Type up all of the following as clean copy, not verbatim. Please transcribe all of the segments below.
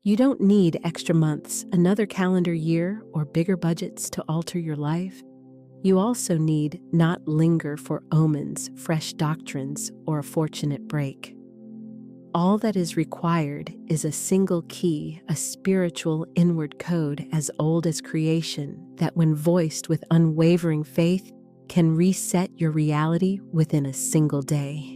You don't need extra months, another calendar year, or bigger budgets to alter your life. You also need not linger for omens, fresh doctrines, or a fortunate break. All that is required is a single key, a spiritual inward code as old as creation, that when voiced with unwavering faith, can reset your reality within a single day.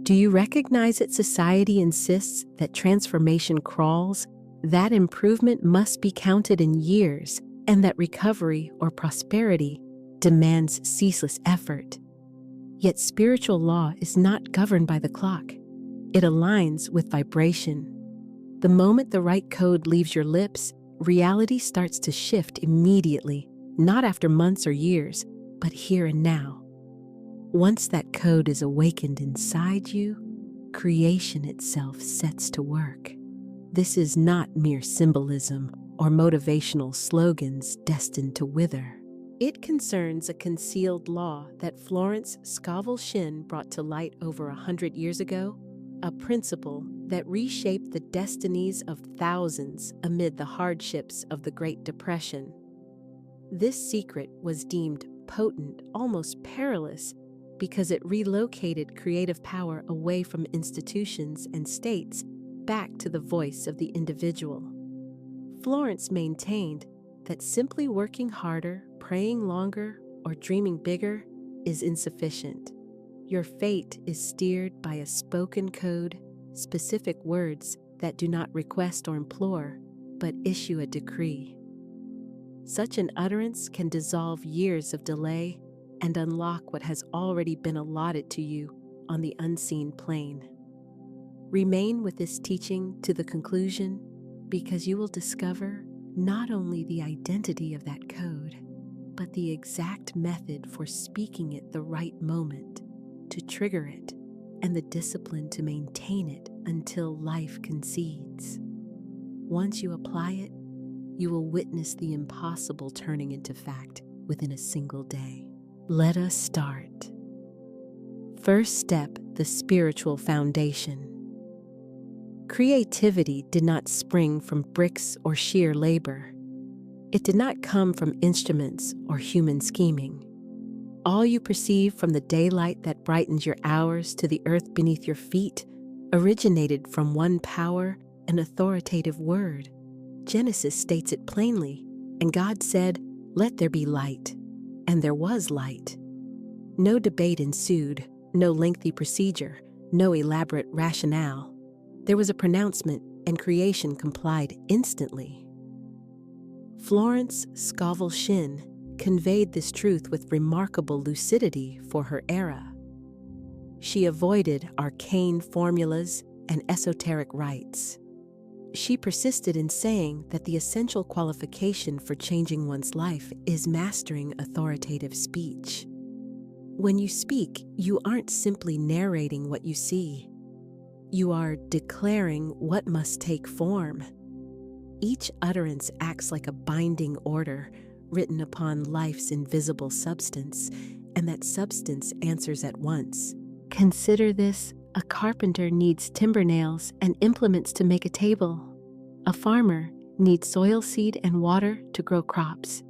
Do you recognize that society insists that transformation crawls, that improvement must be counted in years, and that recovery or prosperity demands ceaseless effort? Yet spiritual law is not governed by the clock. It aligns with vibration. The moment the right code leaves your lips, reality starts to shift immediately, not after months or years, but here and now. Once that code is awakened inside you, creation itself sets to work. This is not mere symbolism or motivational slogans destined to wither. It concerns a concealed law that Florence Scovel Shinn brought to light over 100 years ago, a principle that reshaped the destinies of thousands amid the hardships of the Great Depression. This secret was deemed potent, almost perilous, because it relocated creative power away from institutions and states back to the voice of the individual. Florence maintained that simply working harder, praying longer, or dreaming bigger is insufficient. Your fate is steered by a spoken code, specific words that do not request or implore, but issue a decree. Such an utterance can dissolve years of delay and unlock what has already been allotted to you on the unseen plane. Remain with this teaching to the conclusion, because you will discover not only the identity of that code, but the exact method for speaking it the right moment, to trigger it, and the discipline to maintain it until life concedes. Once you apply it, you will witness the impossible turning into fact within a single day. Let us start. First step, the spiritual foundation. Creativity did not spring from bricks or sheer labor. It did not come from instruments or human scheming. All you perceive, from the daylight that brightens your hours to the earth beneath your feet, originated from one power and authoritative word. Genesis states it plainly, and God said, "Let there be light," and there was light. No debate ensued, no lengthy procedure, no elaborate rationale. There was a pronouncement, and creation complied instantly. Florence Scovel Shinn conveyed this truth with remarkable lucidity for her era. She avoided arcane formulas and esoteric rites. She persisted in saying that the essential qualification for changing one's life is mastering authoritative speech. When you speak, you aren't simply narrating what you see. You are declaring what must take form. Each utterance acts like a binding order written upon life's invisible substance, and that substance answers at once. Consider this: a carpenter needs timber nails and implements to make a table. A farmer needs soil seed and water to grow crops.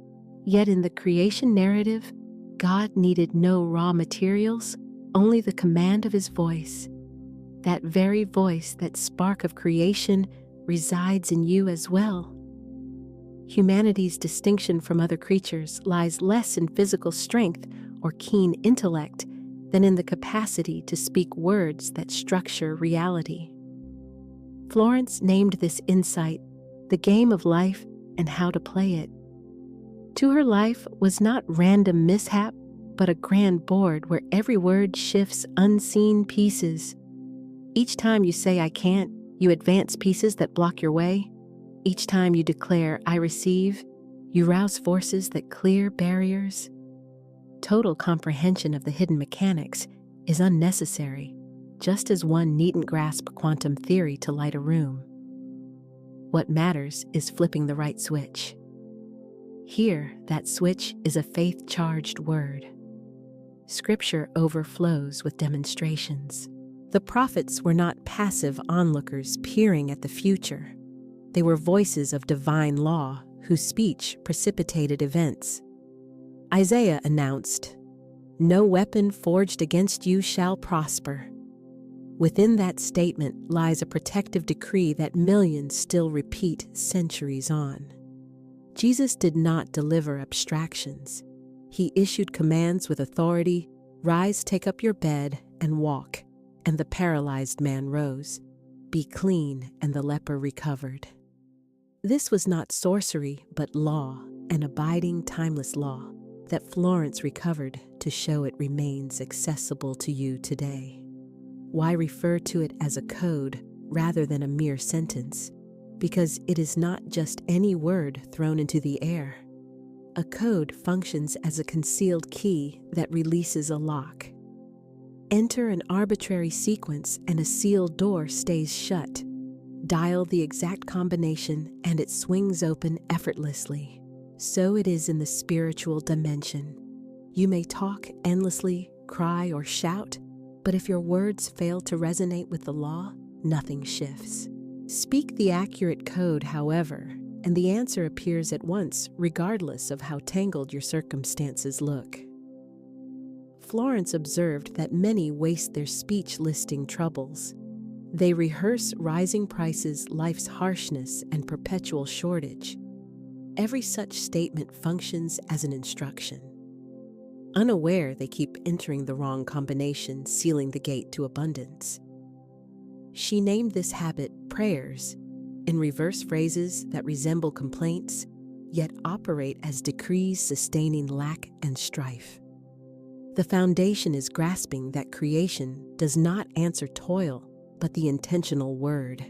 Yet in the creation narrative, God needed no raw materials, only the command of his voice. That very voice, that spark of creation, resides in you as well. Humanity's distinction from other creatures lies less in physical strength or keen intellect than in the capacity to speak words that structure reality. Florence named this insight the game of life and how to play it. To her, life was not random mishap, but a grand board where every word shifts unseen pieces. Each time you say "I can't," you advance pieces that block your way. Each time you declare "I receive," you rouse forces that clear barriers. Total comprehension of the hidden mechanics is unnecessary, just as one needn't grasp quantum theory to light a room. What matters is flipping the right switch. Here, that switch is a faith-charged word. Scripture overflows with demonstrations. The prophets were not passive onlookers peering at the future. They were voices of divine law whose speech precipitated events. Isaiah announced, "No weapon forged against you shall prosper." Within that statement lies a protective decree that millions still repeat centuries on. Jesus did not deliver abstractions. He issued commands with authority: "Rise, take up your bed, and walk." And the paralyzed man rose. "Be clean," and the leper recovered. This was not sorcery, but law, an abiding, timeless law that Florence recovered to show it remains accessible to you today. Why refer to it as a code rather than a mere sentence? Because it is not just any word thrown into the air. A code functions as a concealed key that releases a lock. Enter an arbitrary sequence and a sealed door stays shut. Dial the exact combination and it swings open effortlessly. So it is in the spiritual dimension. You may talk endlessly, cry, or shout, but if your words fail to resonate with the law, nothing shifts. Speak the accurate code, however, and the answer appears at once, regardless of how tangled your circumstances look. Florence observed that many waste their speech listing troubles. They rehearse rising prices, life's harshness, and perpetual shortage. Every such statement functions as an instruction. Unaware, they keep entering the wrong combination, sealing the gate to abundance. She named this habit prayers, in reverse phrases that resemble complaints, yet operate as decrees sustaining lack and strife. The foundation is grasping that creation does not answer toil, but the intentional word.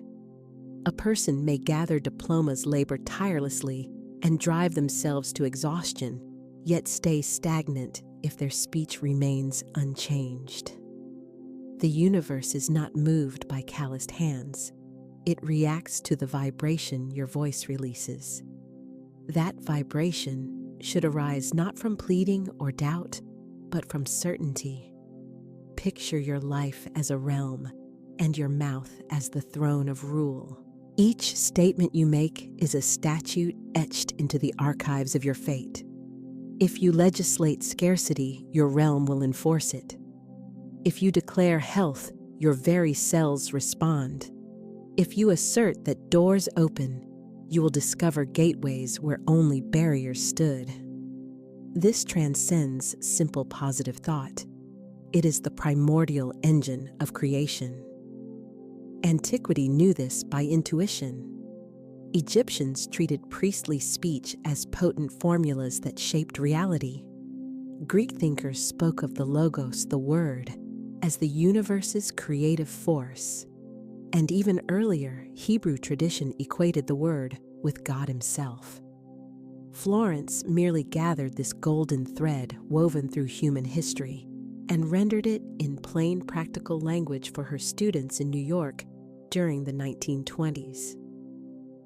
A person may gather diplomas, labor tirelessly, and drive themselves to exhaustion, yet stay stagnant if their speech remains unchanged. The universe is not moved by calloused hands. It reacts to the vibration your voice releases. That vibration should arise not from pleading or doubt, but from certainty. Picture your life as a realm and your mouth as the throne of rule. Each statement you make is a statute etched into the archives of your fate. If you legislate scarcity, your realm will enforce it. If you declare health, your very cells respond. If you assert that doors open, you will discover gateways where only barriers stood. This transcends simple positive thought. It is the primordial engine of creation. Antiquity knew this by intuition. Egyptians treated priestly speech as potent formulas that shaped reality. Greek thinkers spoke of the logos, the word, as the universe's creative force. And even earlier, Hebrew tradition equated the word with God himself. Florence merely gathered this golden thread woven through human history and rendered it in plain, practical language for her students in New York during the 1920s.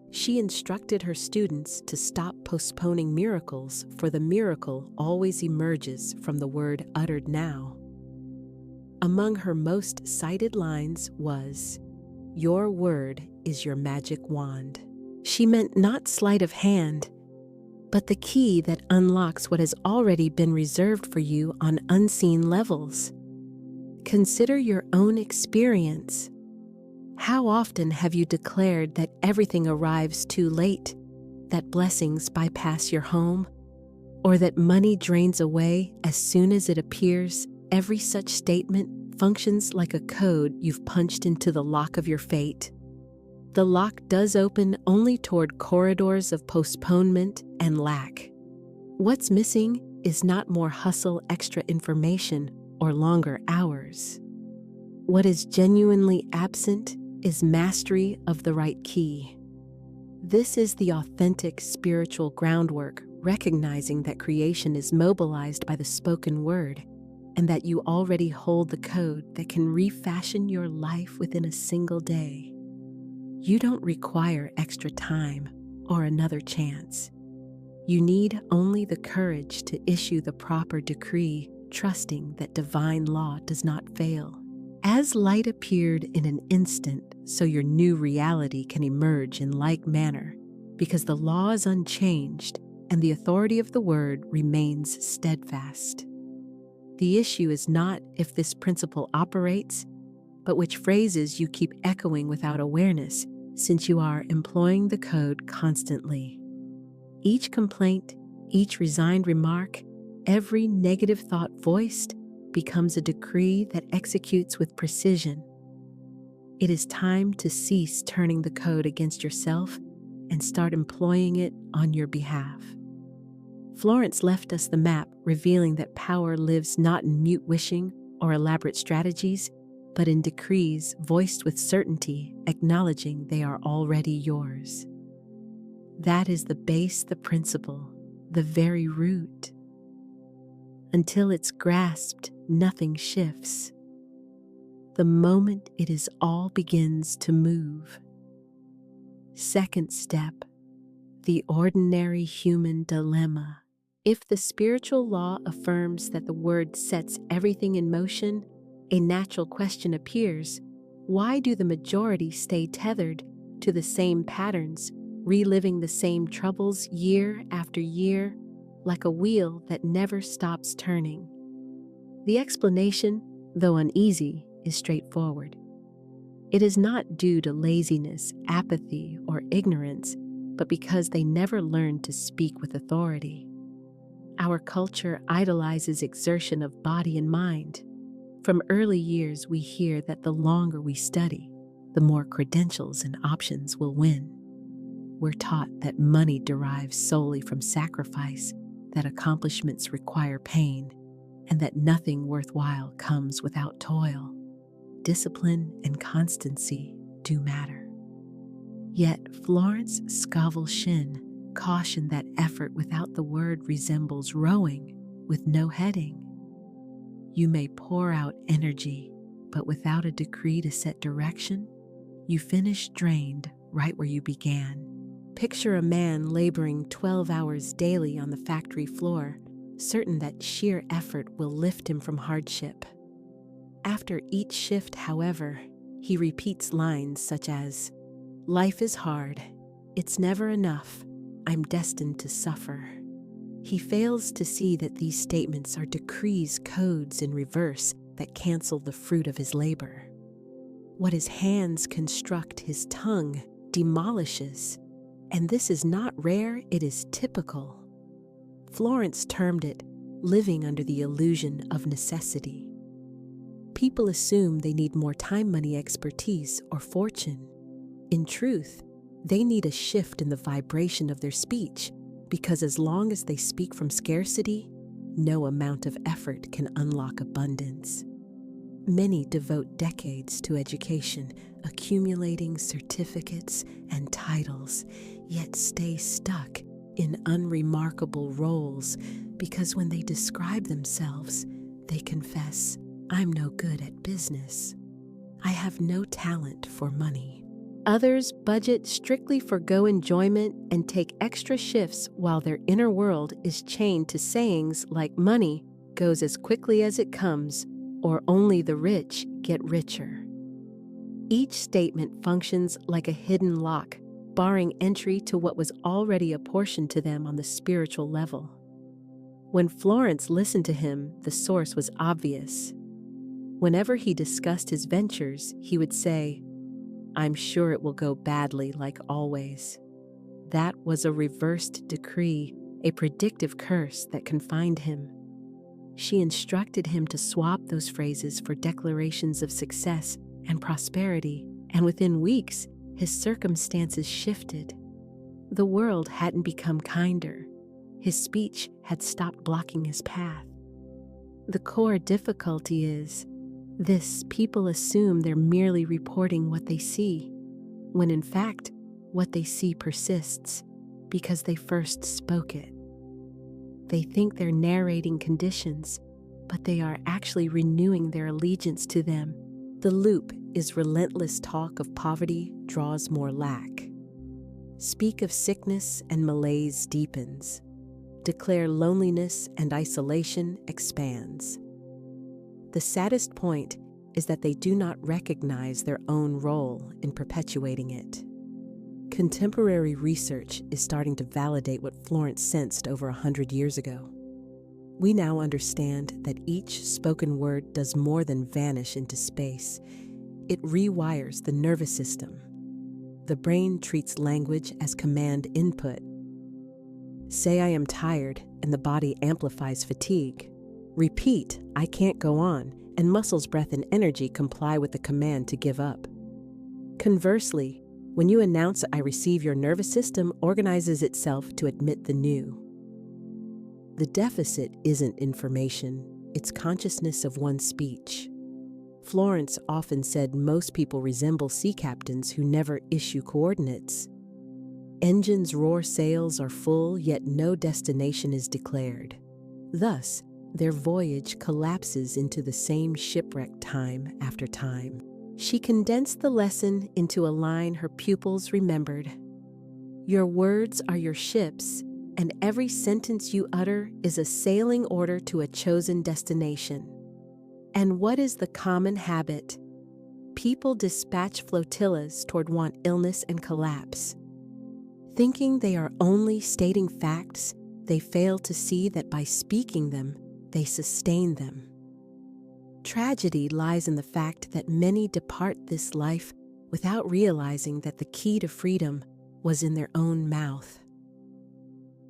She instructed her students to stop postponing miracles, for the miracle always emerges from the word uttered now. Among her most cited lines was, "Your word is your magic wand." She meant not sleight of hand, but the key that unlocks what has already been reserved for you on unseen levels. Consider your own experience. How often have you declared that everything arrives too late, that blessings bypass your home, or that money drains away as soon as it appears? Every such statement functions like a code you've punched into the lock of your fate. The lock does open only toward corridors of postponement and lack. What's missing is not more hustle, extra information, or longer hours. What is genuinely absent is mastery of the right key. This is the authentic spiritual groundwork, recognizing that creation is mobilized by the spoken word, and that you already hold the code that can refashion your life within a single day. You don't require extra time or another chance. You need only the courage to issue the proper decree, trusting that divine law does not fail. As light appeared in an instant, so your new reality can emerge in like manner, because the law is unchanged and the authority of the word remains steadfast. The issue is not if this principle operates, but which phrases you keep echoing without awareness, since you are employing the code constantly. Each complaint, each resigned remark, every negative thought voiced becomes a decree that executes with precision. It is time to cease turning the code against yourself and start employing it on your behalf. Florence left us the map, revealing that power lives not in mute wishing or elaborate strategies, but in decrees voiced with certainty, acknowledging they are already yours. That is the base, the principle, the very root. Until it's grasped, nothing shifts. The moment it is, all begins to move. Second step, the ordinary human dilemma. If the spiritual law affirms that the word sets everything in motion, a natural question appears: why do the majority stay tethered to the same patterns, reliving the same troubles year after year, like a wheel that never stops turning? The explanation, though uneasy, is straightforward. It is not due to laziness, apathy, or ignorance, but because they never learned to speak with authority. Our culture idolizes exertion of body and mind. From early years, we hear that the longer we study, the more credentials and options will win. We're taught that money derives solely from sacrifice, that accomplishments require pain, and that nothing worthwhile comes without toil. Discipline and constancy do matter. Yet Florence Scovel Shinn cautioned that effort without the word resembles rowing with no heading. You may pour out energy, but without a decree to set direction, you finish drained right where you began. Picture a man laboring 12 hours daily on the factory floor, certain that sheer effort will lift him from hardship. After each shift, however, he repeats lines such as, "Life is hard, it's never enough, I'm destined to suffer." He fails to see that these statements are decrees, codes in reverse that cancel the fruit of his labor. What his hands construct, his tongue demolishes. And this is not rare, it is typical. Florence termed it living under the illusion of necessity. People assume they need more time, money, expertise, or fortune. In truth, they need a shift in the vibration of their speech, because as long as they speak from scarcity, no amount of effort can unlock abundance. Many devote decades to education, accumulating certificates and titles, yet stay stuck in unremarkable roles because when they describe themselves, they confess, "I'm no good at business. I have no talent for money." Others budget strictly for enjoyment and take extra shifts while their inner world is chained to sayings like money goes as quickly as it comes, or only the rich get richer. Each statement functions like a hidden lock, barring entry to what was already apportioned to them on the spiritual level. When Florence listened to him, the source was obvious. Whenever he discussed his ventures, he would say, "I'm sure it will go badly like always." That was a reversed decree, a predictive curse that confined him. She instructed him to swap those phrases for declarations of success and prosperity, and within weeks, his circumstances shifted. The world hadn't become kinder. His speech had stopped blocking his path. The core difficulty is this: people assume they're merely reporting what they see, when in fact, what they see persists because they first spoke it. They think they're narrating conditions, but they are actually renewing their allegiance to them. The loop is relentless talk of poverty draws more lack. Speak of sickness and malaise deepens. Declare loneliness and isolation expands. The saddest point is that they do not recognize their own role in perpetuating it. Contemporary research is starting to validate what Florence sensed over 100 years ago. We now understand that each spoken word does more than vanish into space. It rewires the nervous system. The brain treats language as command input. Say I am tired, and the body amplifies fatigue. Repeat, I can't go on, and muscles, breath, and energy comply with the command to give up. Conversely, when you announce I receive, your nervous system organizes itself to admit the new. The deficit isn't information, it's consciousness of one's speech. Florence often said most people resemble sea captains who never issue coordinates. Engines roar, sails are full, yet no destination is declared. Thus, their voyage collapses into the same shipwreck time after time. She condensed the lesson into a line her pupils remembered. Your words are your ships, and every sentence you utter is a sailing order to a chosen destination. And what is the common habit? People dispatch flotillas toward want, illness, and collapse. Thinking they are only stating facts, they fail to see that by speaking them, they sustain them. Tragedy lies in the fact that many depart this life without realizing that the key to freedom was in their own mouth.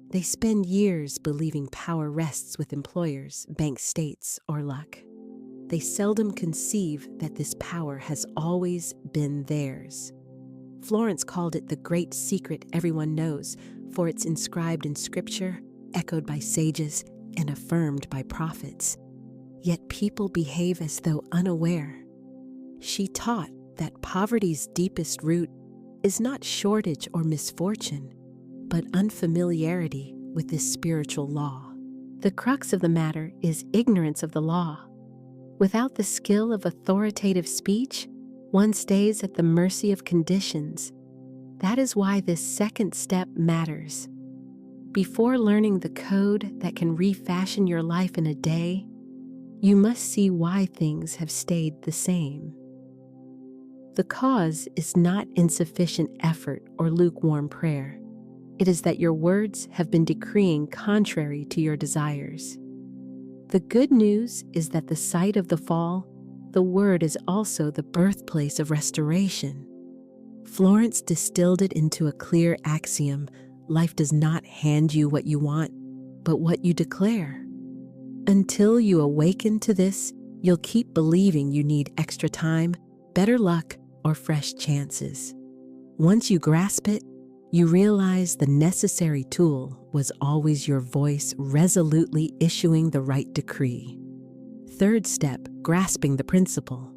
They spend years believing power rests with employers, bank states, or luck. They seldom conceive that this power has always been theirs. Florence called it the great secret everyone knows, for it's inscribed in scripture, echoed by sages, and affirmed by prophets. Yet people behave as though unaware. She taught that poverty's deepest root is not shortage or misfortune, but unfamiliarity with this spiritual law. The crux of the matter is ignorance of the law. Without the skill of authoritative speech, one stays at the mercy of conditions. That is why this second step matters. Before learning the code that can refashion your life in a day, you must see why things have stayed the same. The cause is not insufficient effort or lukewarm prayer. It is that your words have been decreeing contrary to your desires. The good news is that the site of the fall, the word is also the birthplace of restoration. Florence distilled it into a clear axiom: life does not hand you what you want, but what you declare. Until you awaken to this, you'll keep believing you need extra time, better luck, or fresh chances. Once you grasp it, you realize the necessary tool was always your voice resolutely issuing the right decree. Third step, grasping the principle.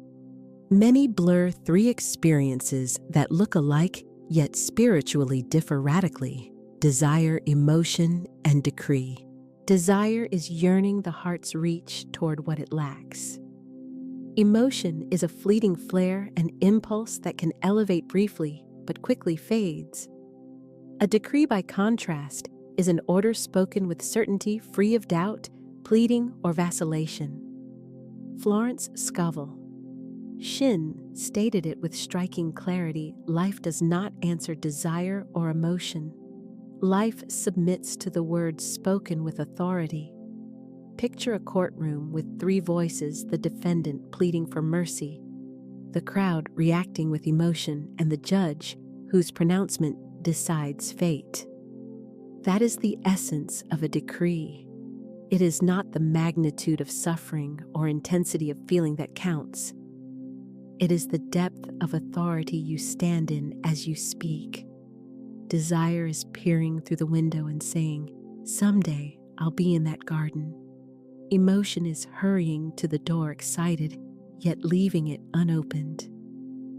Many blur three experiences that look alike yet spiritually differ radically: desire, emotion, and decree. Desire is yearning the heart's reach toward what it lacks. Emotion is a fleeting flare, an impulse that can elevate briefly but quickly fades. A decree, by contrast, is an order spoken with certainty, free of doubt, pleading, or vacillation. Florence Scovel Shinn stated it with striking clarity: life does not answer desire or emotion. Life submits to the words spoken with authority. Picture a courtroom with three voices: the defendant pleading for mercy, the crowd reacting with emotion, and the judge whose pronouncement decides fate. That is the essence of a decree. It is not the magnitude of suffering or intensity of feeling that counts. It is the depth of authority you stand in as you speak. Desire is peering through the window and saying, "Someday I'll be in that garden." Emotion is hurrying to the door, excited, yet leaving it unopened.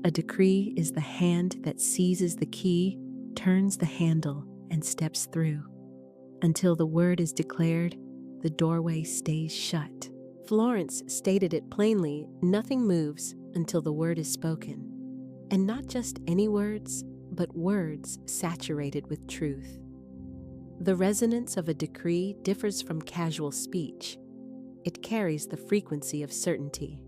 A decree is the hand that seizes the key, turns the handle, and steps through. Until the word is declared, the doorway stays shut. Florence stated it plainly: nothing moves until the word is spoken. And not just any words, but words saturated with truth. The resonance of a decree differs from casual speech. It carries the frequency of certainty.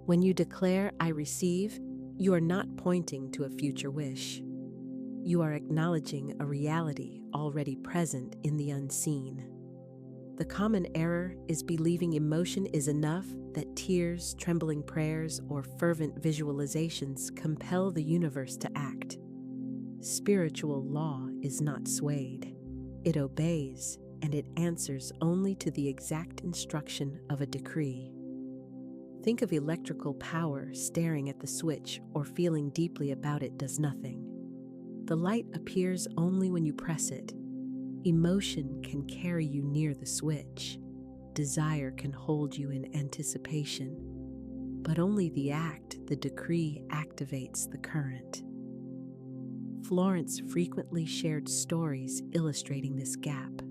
When you declare, "I receive," you are not pointing to a future wish. You are acknowledging a reality already present in the unseen. The common error is believing emotion is enough, that tears, trembling prayers, or fervent visualizations compel the universe to act. Spiritual law is not swayed. It obeys, and it answers only to the exact instruction of a decree. Think of electrical power staring at the switch or feeling deeply about it does nothing. The light appears only when you press it. Emotion can carry you near the switch. Desire can hold you in anticipation. But only the act, the decree, activates the current. Florence frequently shared stories illustrating this gap.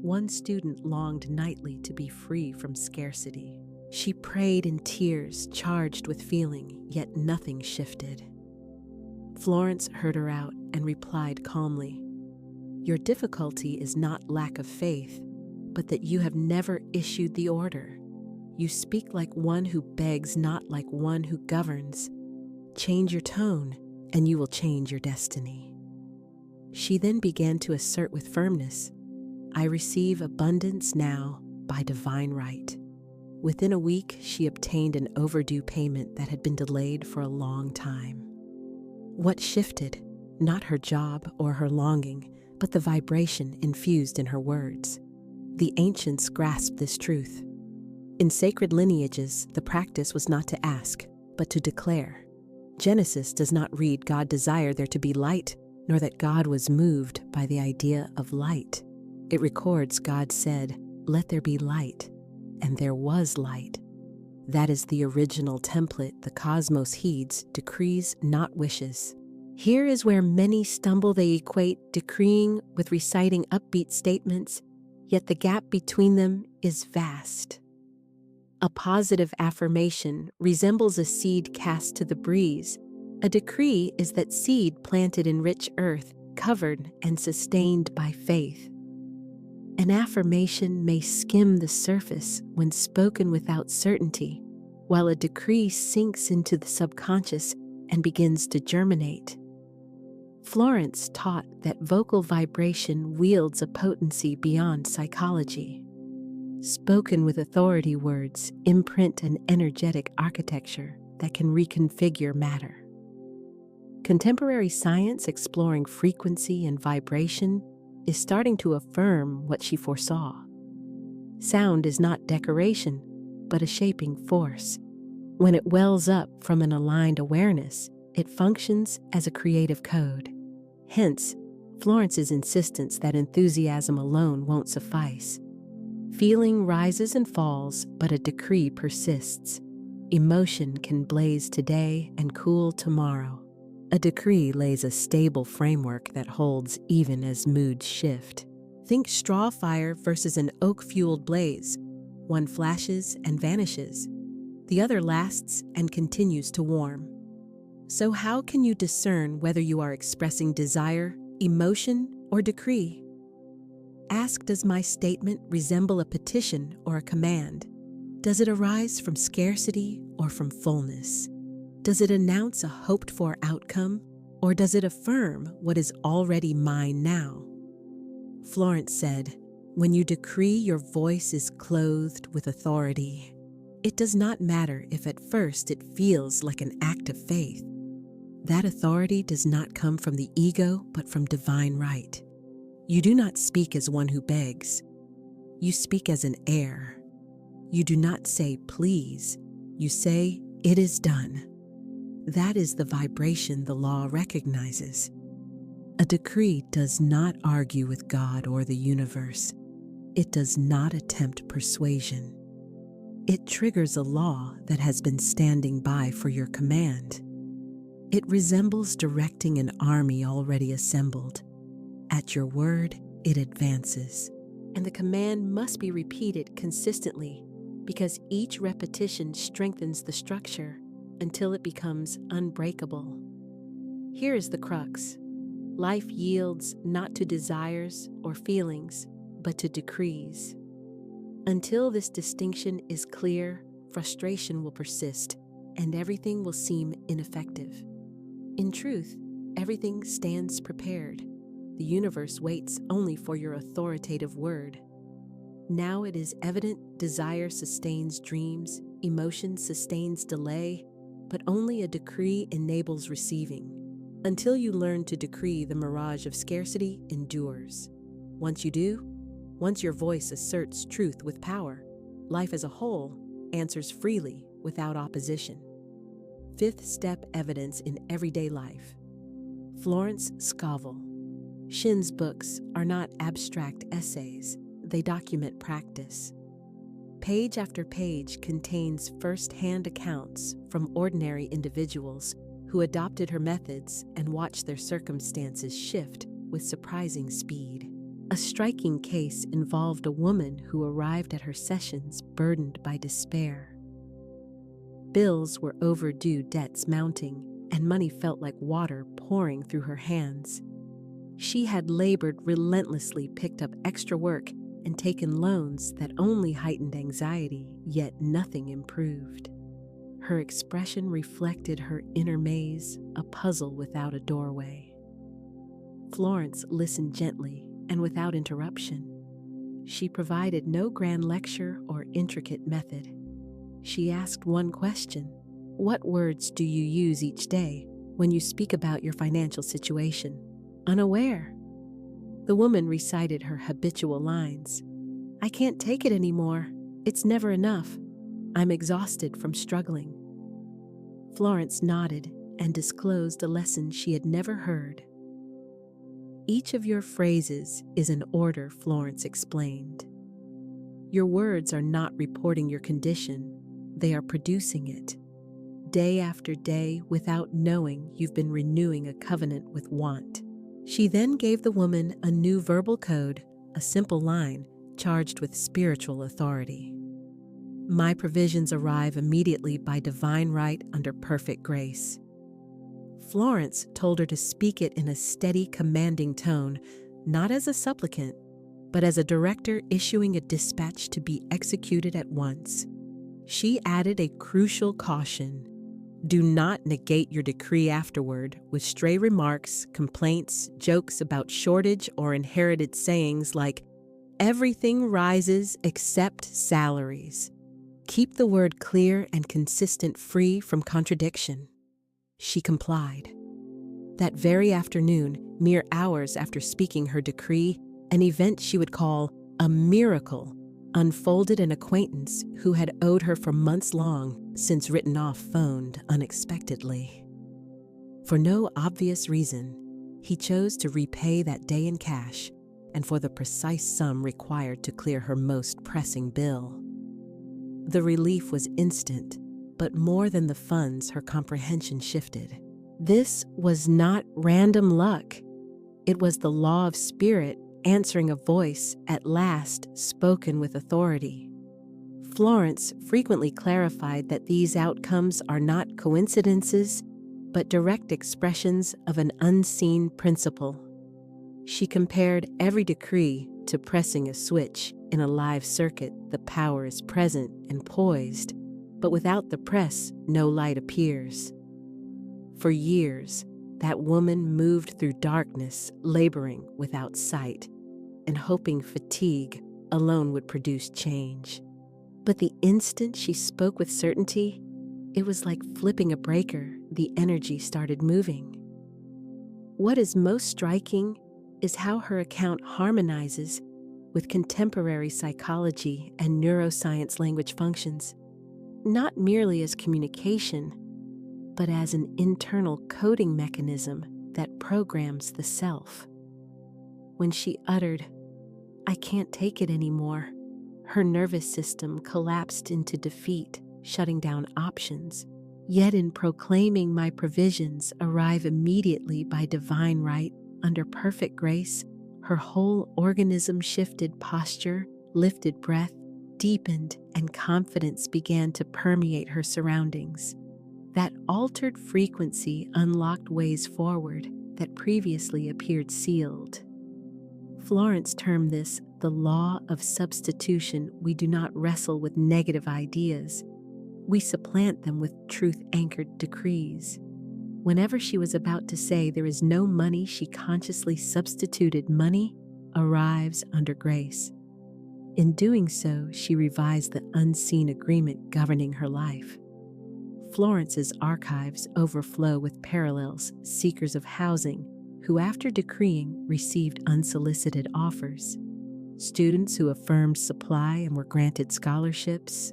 One student longed nightly to be free from scarcity. She prayed in tears, charged with feeling, yet nothing shifted. Florence heard her out and replied calmly, "Your difficulty is not lack of faith, but that you have never issued the order. You speak like one who begs, not like one who governs. Change your tone, and you will change your destiny." She then began to assert with firmness, "I receive abundance now by divine right." Within a week, she obtained an overdue payment that had been delayed for a long time. What shifted? Not her job or her longing, but the vibration infused in her words. The ancients grasped this truth. In sacred lineages, the practice was not to ask, but to declare. Genesis does not read God desired there to be light, nor that God was moved by the idea of light. It records God said, "Let there be light," and there was light. That is the original template the cosmos heeds, decrees, not wishes. Here is where many stumble. They equate decreeing with reciting upbeat statements, yet the gap between them is vast. A positive affirmation resembles a seed cast to the breeze. A decree is that seed planted in rich earth, covered and sustained by faith. An affirmation may skim the surface when spoken without certainty, while a decree sinks into the subconscious and begins to germinate. Florence taught that vocal vibration wields a potency beyond psychology. Spoken with authority words imprint an energetic architecture that can reconfigure matter. Contemporary science exploring frequency and vibration is starting to affirm what she foresaw. Sound is not decoration, but a shaping force. When it wells up from an aligned awareness, it functions as a creative code. Hence, Florence's insistence that enthusiasm alone won't suffice. Feeling rises and falls, but a decree persists. Emotion can blaze today and cool tomorrow. A decree lays a stable framework that holds even as moods shift. Think straw fire versus an oak-fueled blaze. One flashes and vanishes. The other lasts and continues to warm. So how can you discern whether you are expressing desire, emotion, or decree? Ask, does my statement resemble a petition or a command? Does it arise from scarcity or from fullness? Does it announce a hoped-for outcome, or does it affirm what is already mine now? Florence said, "When you decree, your voice is clothed with authority. It does not matter if at first it feels like an act of faith. That authority does not come from the ego, but from divine right. You do not speak as one who begs. You speak as an heir. You do not say, 'Please.' You say, 'It is done.' That is the vibration the law recognizes. A decree does not argue with God or the universe. It does not attempt persuasion. It triggers a law that has been standing by for your command. It resembles directing an army already assembled. At your word, it advances. And the command must be repeated consistently, because each repetition strengthens the structure until it becomes unbreakable. Here is the crux. Life yields not to desires or feelings, but to decrees. Until this distinction is clear, frustration will persist, and everything will seem ineffective. In truth, everything stands prepared. The universe waits only for your authoritative word. Now it is evident desire sustains dreams, emotion sustains delay, but only a decree enables receiving. Until you learn to decree, the mirage of scarcity endures. Once you do, once your voice asserts truth with power, life as a whole answers freely without opposition. Fifth step: evidence in everyday life. Florence Scovel Shinn's books are not abstract essays, they document practice. Page after page contains first-hand accounts from ordinary individuals who adopted her methods and watched their circumstances shift with surprising speed. A striking case involved a woman who arrived at her sessions burdened by despair. Bills were overdue, debts mounting, and money felt like water pouring through her hands. She had labored relentlessly, picked up extra work, and taken loans that only heightened anxiety, yet nothing improved. Her expression reflected her inner maze, a puzzle without a doorway. Florence listened gently and without interruption. She provided no grand lecture or intricate method. She asked one question: what words do you use each day when you speak about your financial situation? Unaware. The woman recited her habitual lines. I can't take it anymore. It's never enough. I'm exhausted from struggling. Florence nodded and disclosed a lesson she had never heard. Each of your phrases is an order, Florence explained. Your words are not reporting your condition, they are producing it. Day after day, without knowing, you've been renewing a covenant with want. She then gave the woman a new verbal code, a simple line charged with spiritual authority. My provisions arrive immediately by divine right under perfect grace. Florence told her to speak it in a steady, commanding tone, not as a supplicant, but as a director issuing a dispatch to be executed at once. She added a crucial caution: do not negate your decree afterward with stray remarks, complaints, jokes about shortage, or inherited sayings like, everything rises except salaries. Keep the word clear and consistent, free from contradiction. She complied. That very afternoon, mere hours after speaking her decree, an event she would call a miracle unfolded. An acquaintance who had owed her for months long since written off phoned unexpectedly. For no obvious reason, he chose to repay that day in cash and for the precise sum required to clear her most pressing bill. The relief was instant, but more than the funds, her comprehension shifted. This was not random luck. It was the law of spirit answering a voice at last spoken with authority. Florence frequently clarified that these outcomes are not coincidences, but direct expressions of an unseen principle. She compared every decree to pressing a switch in a live circuit. The power is present and poised, but without the press, no light appears. For years, that woman moved through darkness, laboring without sight, and hoping fatigue alone would produce change. But the instant she spoke with certainty, it was like flipping a breaker. The energy started moving. What is most striking is how her account harmonizes with contemporary psychology and neuroscience language functions, not merely as communication, but as an internal coding mechanism that programs the self. When she uttered, I can't take it anymore, her nervous system collapsed into defeat, shutting down options. Yet in proclaiming my provisions arrive immediately by divine right, under perfect grace, her whole organism shifted, posture, lifted breath, deepened, and confidence began to permeate her surroundings. That altered frequency unlocked ways forward that previously appeared sealed. Florence termed this the law of substitution. We do not wrestle with negative ideas. we supplant them with truth-anchored decrees. Whenever she was about to say there is no money, she consciously substituted money arrives under grace. In doing so, she revised the unseen agreement governing her life. Florence's archives overflow with parallels, seekers of housing who, after decreeing, received unsolicited offers, students who affirmed supply and were granted scholarships,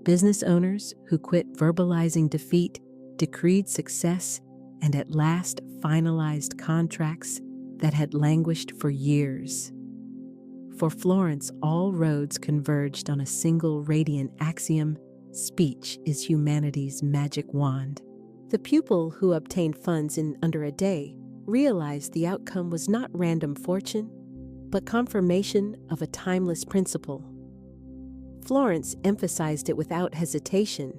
business owners who quit verbalizing defeat, decreed success, and at last finalized contracts that had languished for years. For Florence, all roads converged on a single radiant axiom: speech is humanity's magic wand. The pupil who obtained funds in under a day realized the outcome was not random fortune, but confirmation of a timeless principle. Florence emphasized it without hesitation: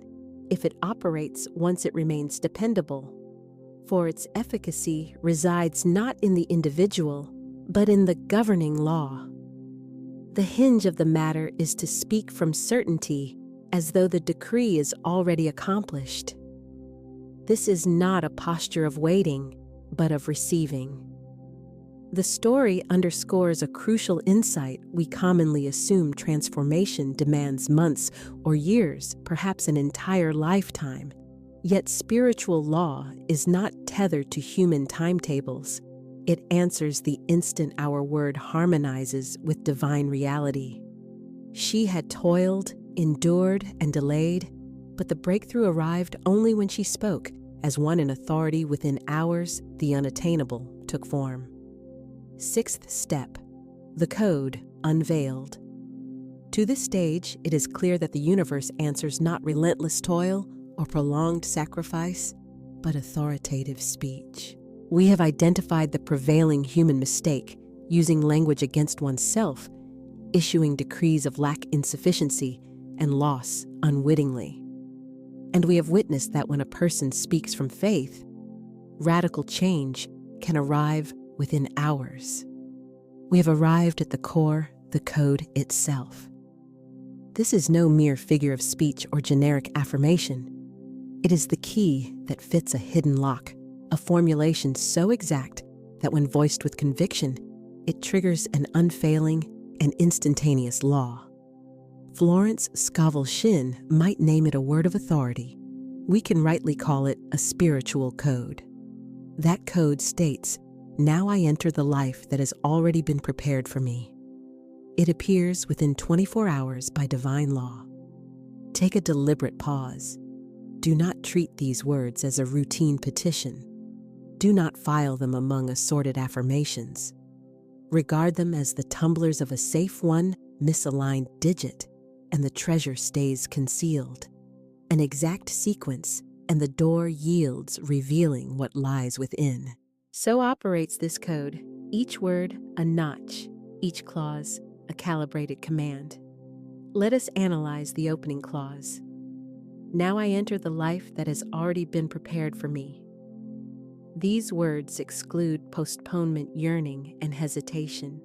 if it operates once, it remains dependable. For its efficacy resides not in the individual, but in the governing law. The hinge of the matter is to speak from certainty as though the decree is already accomplished. This is not a posture of waiting, but of receiving. The story underscores a crucial insight. We commonly assume transformation demands months or years, perhaps an entire lifetime. Yet spiritual law is not tethered to human timetables. It answers the instant our word harmonizes with divine reality. She had toiled, endured, and delayed, but the breakthrough arrived only when she spoke. As one in authority, within hours, the unattainable took form. Sixth step: the code unveiled. To this stage, it is clear that the universe answers not relentless toil or prolonged sacrifice, but authoritative speech. We have identified the prevailing human mistake: using language against oneself, issuing decrees of lack, insufficiency, and loss unwittingly. And we have witnessed that when a person speaks from faith, radical change can arrive within hours. We have arrived at the core, the code itself. This is no mere figure of speech or generic affirmation. It is the key that fits a hidden lock, a formulation so exact that when voiced with conviction, it triggers an unfailing and instantaneous law. Florence Scovel Shinn might name it a word of authority. We can rightly call it a spiritual code. That code states, "Now I enter the life that has already been prepared for me." It appears within 24 hours by divine law. Take a deliberate pause. Do not treat these words as a routine petition. Do not file them among assorted affirmations. Regard them as the tumblers of a safe one misaligned digit, and the treasure stays concealed. An exact sequence, and the door yields, revealing what lies within. So operates this code, each word a notch, each clause a calibrated command. Let us analyze the opening clause. Now I enter the life that has already been prepared for me. These words exclude postponement, yearning, and hesitation.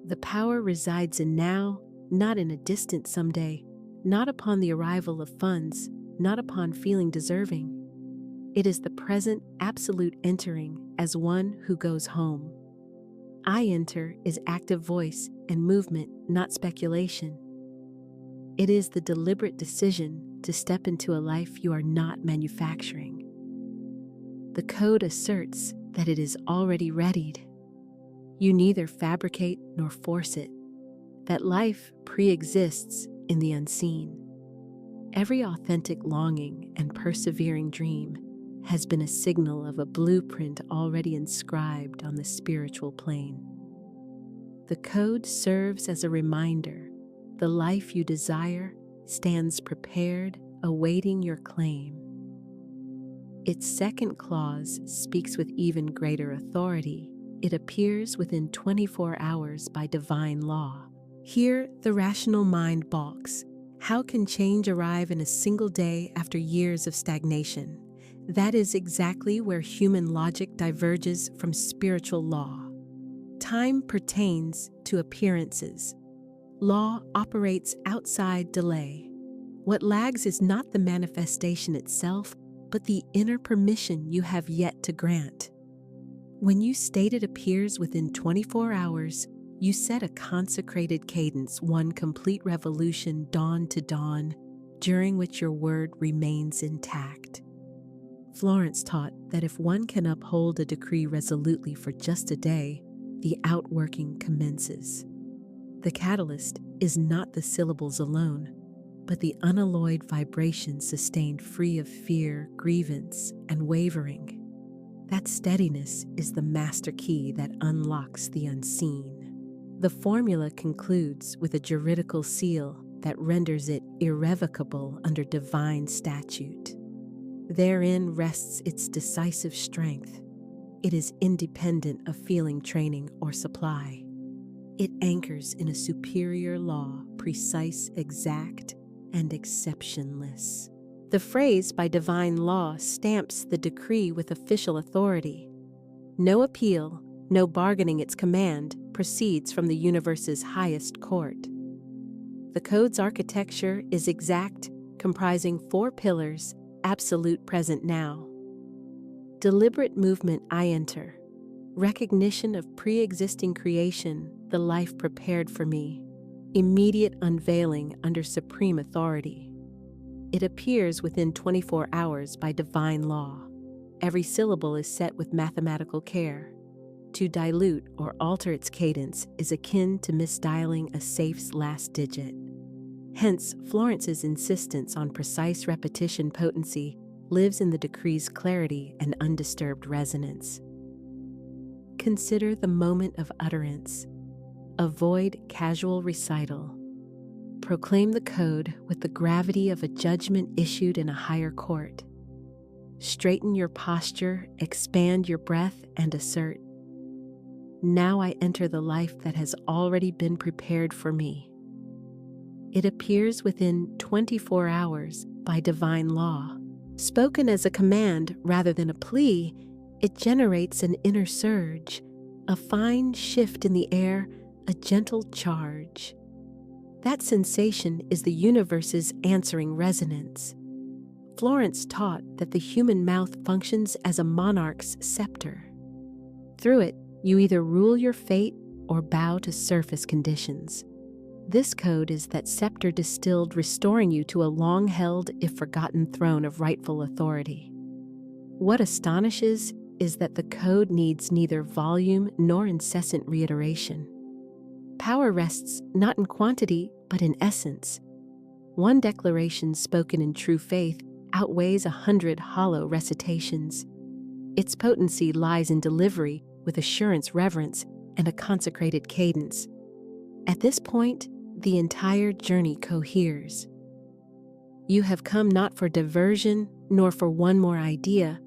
The power resides in now, not in a distant someday, not upon the arrival of funds, not upon feeling deserving. It is the present absolute entering as one who goes home. I enter is active voice and movement, not speculation. It is the deliberate decision to step into a life you are not manufacturing. The code asserts that it is already readied. You neither fabricate nor force it. That life pre-exists in the unseen. Every authentic longing and persevering dream has been a signal of a blueprint already inscribed on the spiritual plane. The code serves as a reminder: the life you desire stands prepared, awaiting your claim. Its second clause speaks with even greater authority. It appears within 24 hours by divine law. Here, the rational mind balks. How can change arrive in a single day after years of stagnation? That is exactly where human logic diverges from spiritual law. Time pertains to appearances. Law operates outside delay. What lags is not the manifestation itself, but the inner permission you have yet to grant. When you state it appears within 24 hours, you set a consecrated cadence, one complete revolution dawn to dawn, during which your word remains intact. Florence taught that if one can uphold a decree resolutely for just a day, the outworking commences. The catalyst is not the syllables alone, but the unalloyed vibration sustained free of fear, grievance, and wavering. That steadiness is the master key that unlocks the unseen. The formula concludes with a juridical seal that renders it irrevocable under divine statute. Therein rests its decisive strength. It is independent of feeling, training, or supply. It anchors in a superior law, precise, exact, and exceptionless. The phrase "by divine law" stamps the decree with official authority. No appeal, no bargaining, its command proceeds from the universe's highest court. The code's architecture is exact, comprising 4 pillars: absolute present now. Deliberate movement, I enter. Recognition of pre-existing creation, the life prepared for me. Immediate unveiling under supreme authority. It appears within 24 hours by divine law. Every syllable is set with mathematical care. To dilute or alter its cadence is akin to misdialing a safe's last digit. Hence, Florence's insistence on precise repetition potency lives in the decree's clarity and undisturbed resonance. Consider the moment of utterance. Avoid casual recital. Proclaim the code with the gravity of a judgment issued in a higher court. Straighten your posture, expand your breath, and assert, "Now I enter the life that has already been prepared for me." It appears within 24 hours by divine law. Spoken as a command rather than a plea, it generates an inner surge, a fine shift in the air, a gentle charge. That sensation is the universe's answering resonance. Florence taught that the human mouth functions as a monarch's scepter. Through it, you either rule your fate or bow to surface conditions. This code is that scepter distilled, restoring you to a long-held, if forgotten, throne of rightful authority. What astonishes is that the code needs neither volume nor incessant reiteration. Power rests not in quantity, but in essence. One declaration spoken in true faith outweighs 100 hollow recitations. Its potency lies in delivery with assurance, reverence, and a consecrated cadence. At this point, the entire journey coheres. You have come not for diversion, nor for one more idea,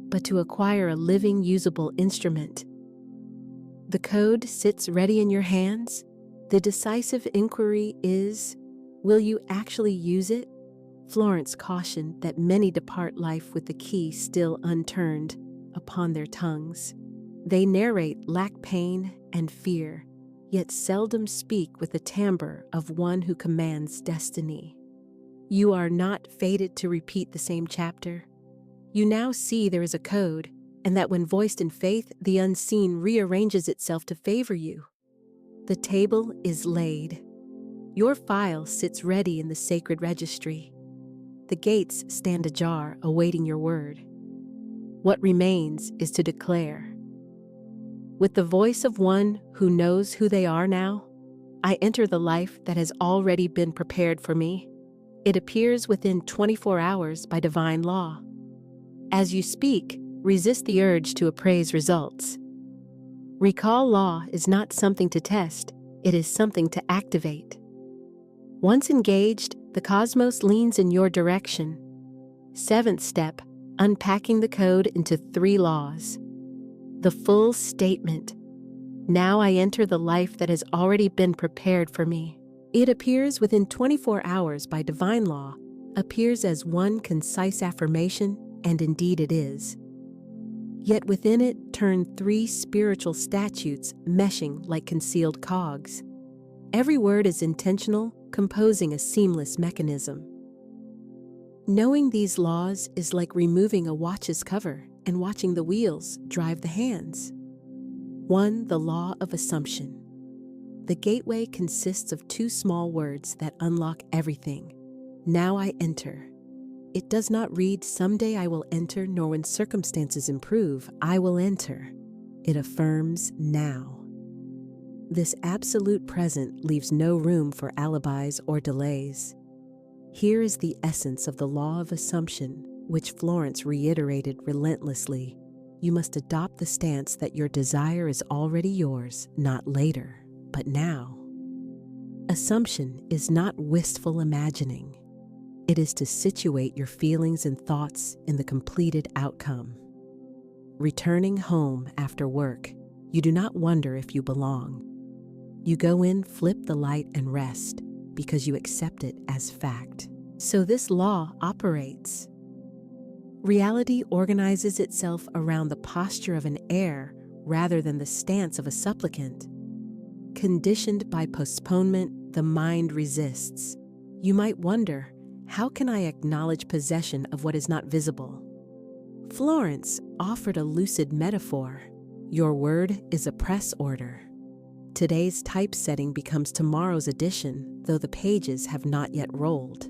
but to acquire a living, usable instrument. The code sits ready in your hands. The decisive inquiry is, will you actually use it? Florence cautioned that many depart life with the key still unturned upon their tongues. They narrate lack, pain, and fear, yet seldom speak with the timbre of one who commands destiny. You are not fated to repeat the same chapter. You now see there is a code, and that when voiced in faith, the unseen rearranges itself to favor you. The table is laid. Your file sits ready in the sacred registry. The gates stand ajar, awaiting your word. What remains is to declare. With the voice of one who knows who they are now, I enter the life that has already been prepared for me. It appears within 24 hours by divine law. As you speak, resist the urge to appraise results. Recall law is not something to test, it is something to activate. Once engaged, the cosmos leans in your direction. 7th step, unpacking the code into 3 laws. The full statement. Now I enter the life that has already been prepared for me. It appears within 24 hours by divine law, appears as one concise affirmation, and indeed it is. Yet within it turn 3 spiritual statutes meshing like concealed cogs. Every word is intentional, composing a seamless mechanism. Knowing these laws is like removing a watch's cover and watching the wheels drive the hands. 1. The law of assumption. The gateway consists of 2 small words that unlock everything. Now I enter. It does not read, someday I will enter, nor when circumstances improve, I will enter. It affirms now. This absolute present leaves no room for alibis or delays. Here is the essence of the law of assumption, which Florence reiterated relentlessly. You must adopt the stance that your desire is already yours, not later, but now. Assumption is not wistful imagining. It is to situate your feelings and thoughts in the completed outcome. Returning home after work, you do not wonder if you belong. You go in, flip the light, and rest because you accept it as fact. So this law operates. Reality organizes itself around the posture of an heir rather than the stance of a supplicant. Conditioned by postponement, the mind resists. You might wonder, how can I acknowledge possession of what is not visible? Florence offered a lucid metaphor. Your word is a press order. Today's typesetting becomes tomorrow's edition, though the pages have not yet rolled.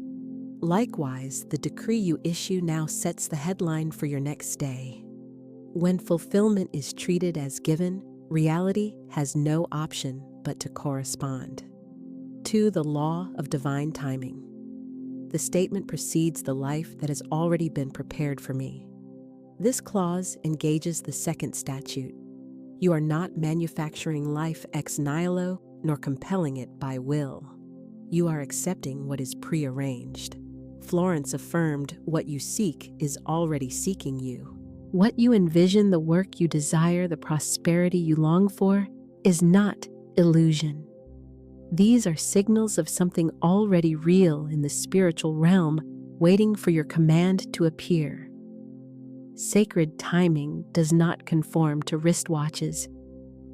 Likewise, the decree you issue now sets the headline for your next day. When fulfillment is treated as given, reality has no option but to correspond. 2. The law of divine timing. The statement precedes the life that has already been prepared for me. This clause engages the second statute. You are not manufacturing life ex nihilo, nor compelling it by will. You are accepting what is prearranged. Florence affirmed, what you seek is already seeking you. What you envision, the work you desire, the prosperity you long for, is not illusion. These are signals of something already real in the spiritual realm, waiting for your command to appear. Sacred timing does not conform to wristwatches.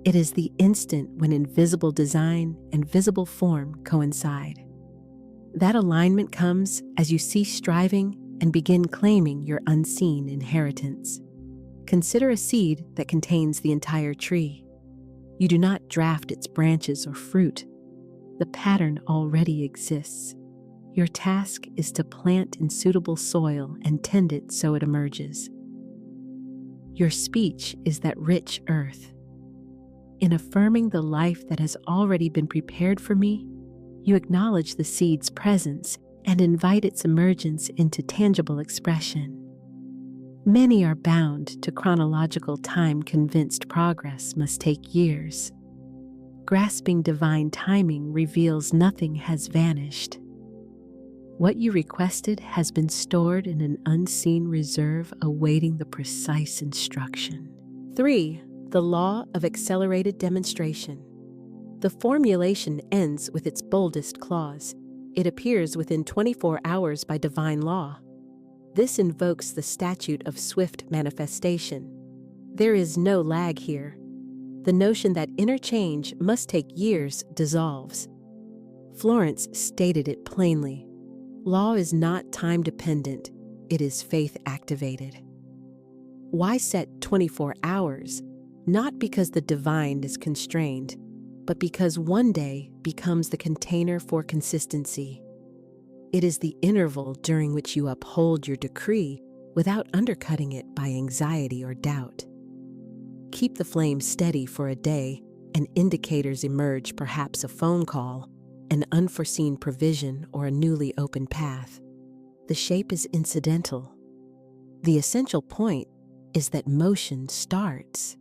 It is the instant when invisible design and visible form coincide. That alignment comes as you cease striving and begin claiming your unseen inheritance. Consider a seed that contains the entire tree. You do not draft its branches or fruit. The pattern already exists. Your task is to plant in suitable soil and tend it so it emerges. Your speech is that rich earth. In affirming the life that has already been prepared for me, you acknowledge the seed's presence and invite its emergence into tangible expression. Many are bound to chronological time, convinced progress must take years. Grasping divine timing reveals nothing has vanished. What you requested has been stored in an unseen reserve awaiting the precise instruction. 3. The law of accelerated demonstration. The formulation ends with its boldest clause. It appears within 24 hours by divine law. This invokes the statute of swift manifestation. There is no lag here. The notion that interchange must take years dissolves. Florence stated it plainly. Law is not time-dependent, it is faith-activated. Why set 24 hours? Not because the divine is constrained, but because one day becomes the container for consistency. It is the interval during which you uphold your decree without undercutting it by anxiety or doubt. Keep the flame steady for a day, and indicators emerge, perhaps a phone call, an unforeseen provision, or a newly opened path. The shape is incidental. The essential point is that motion starts.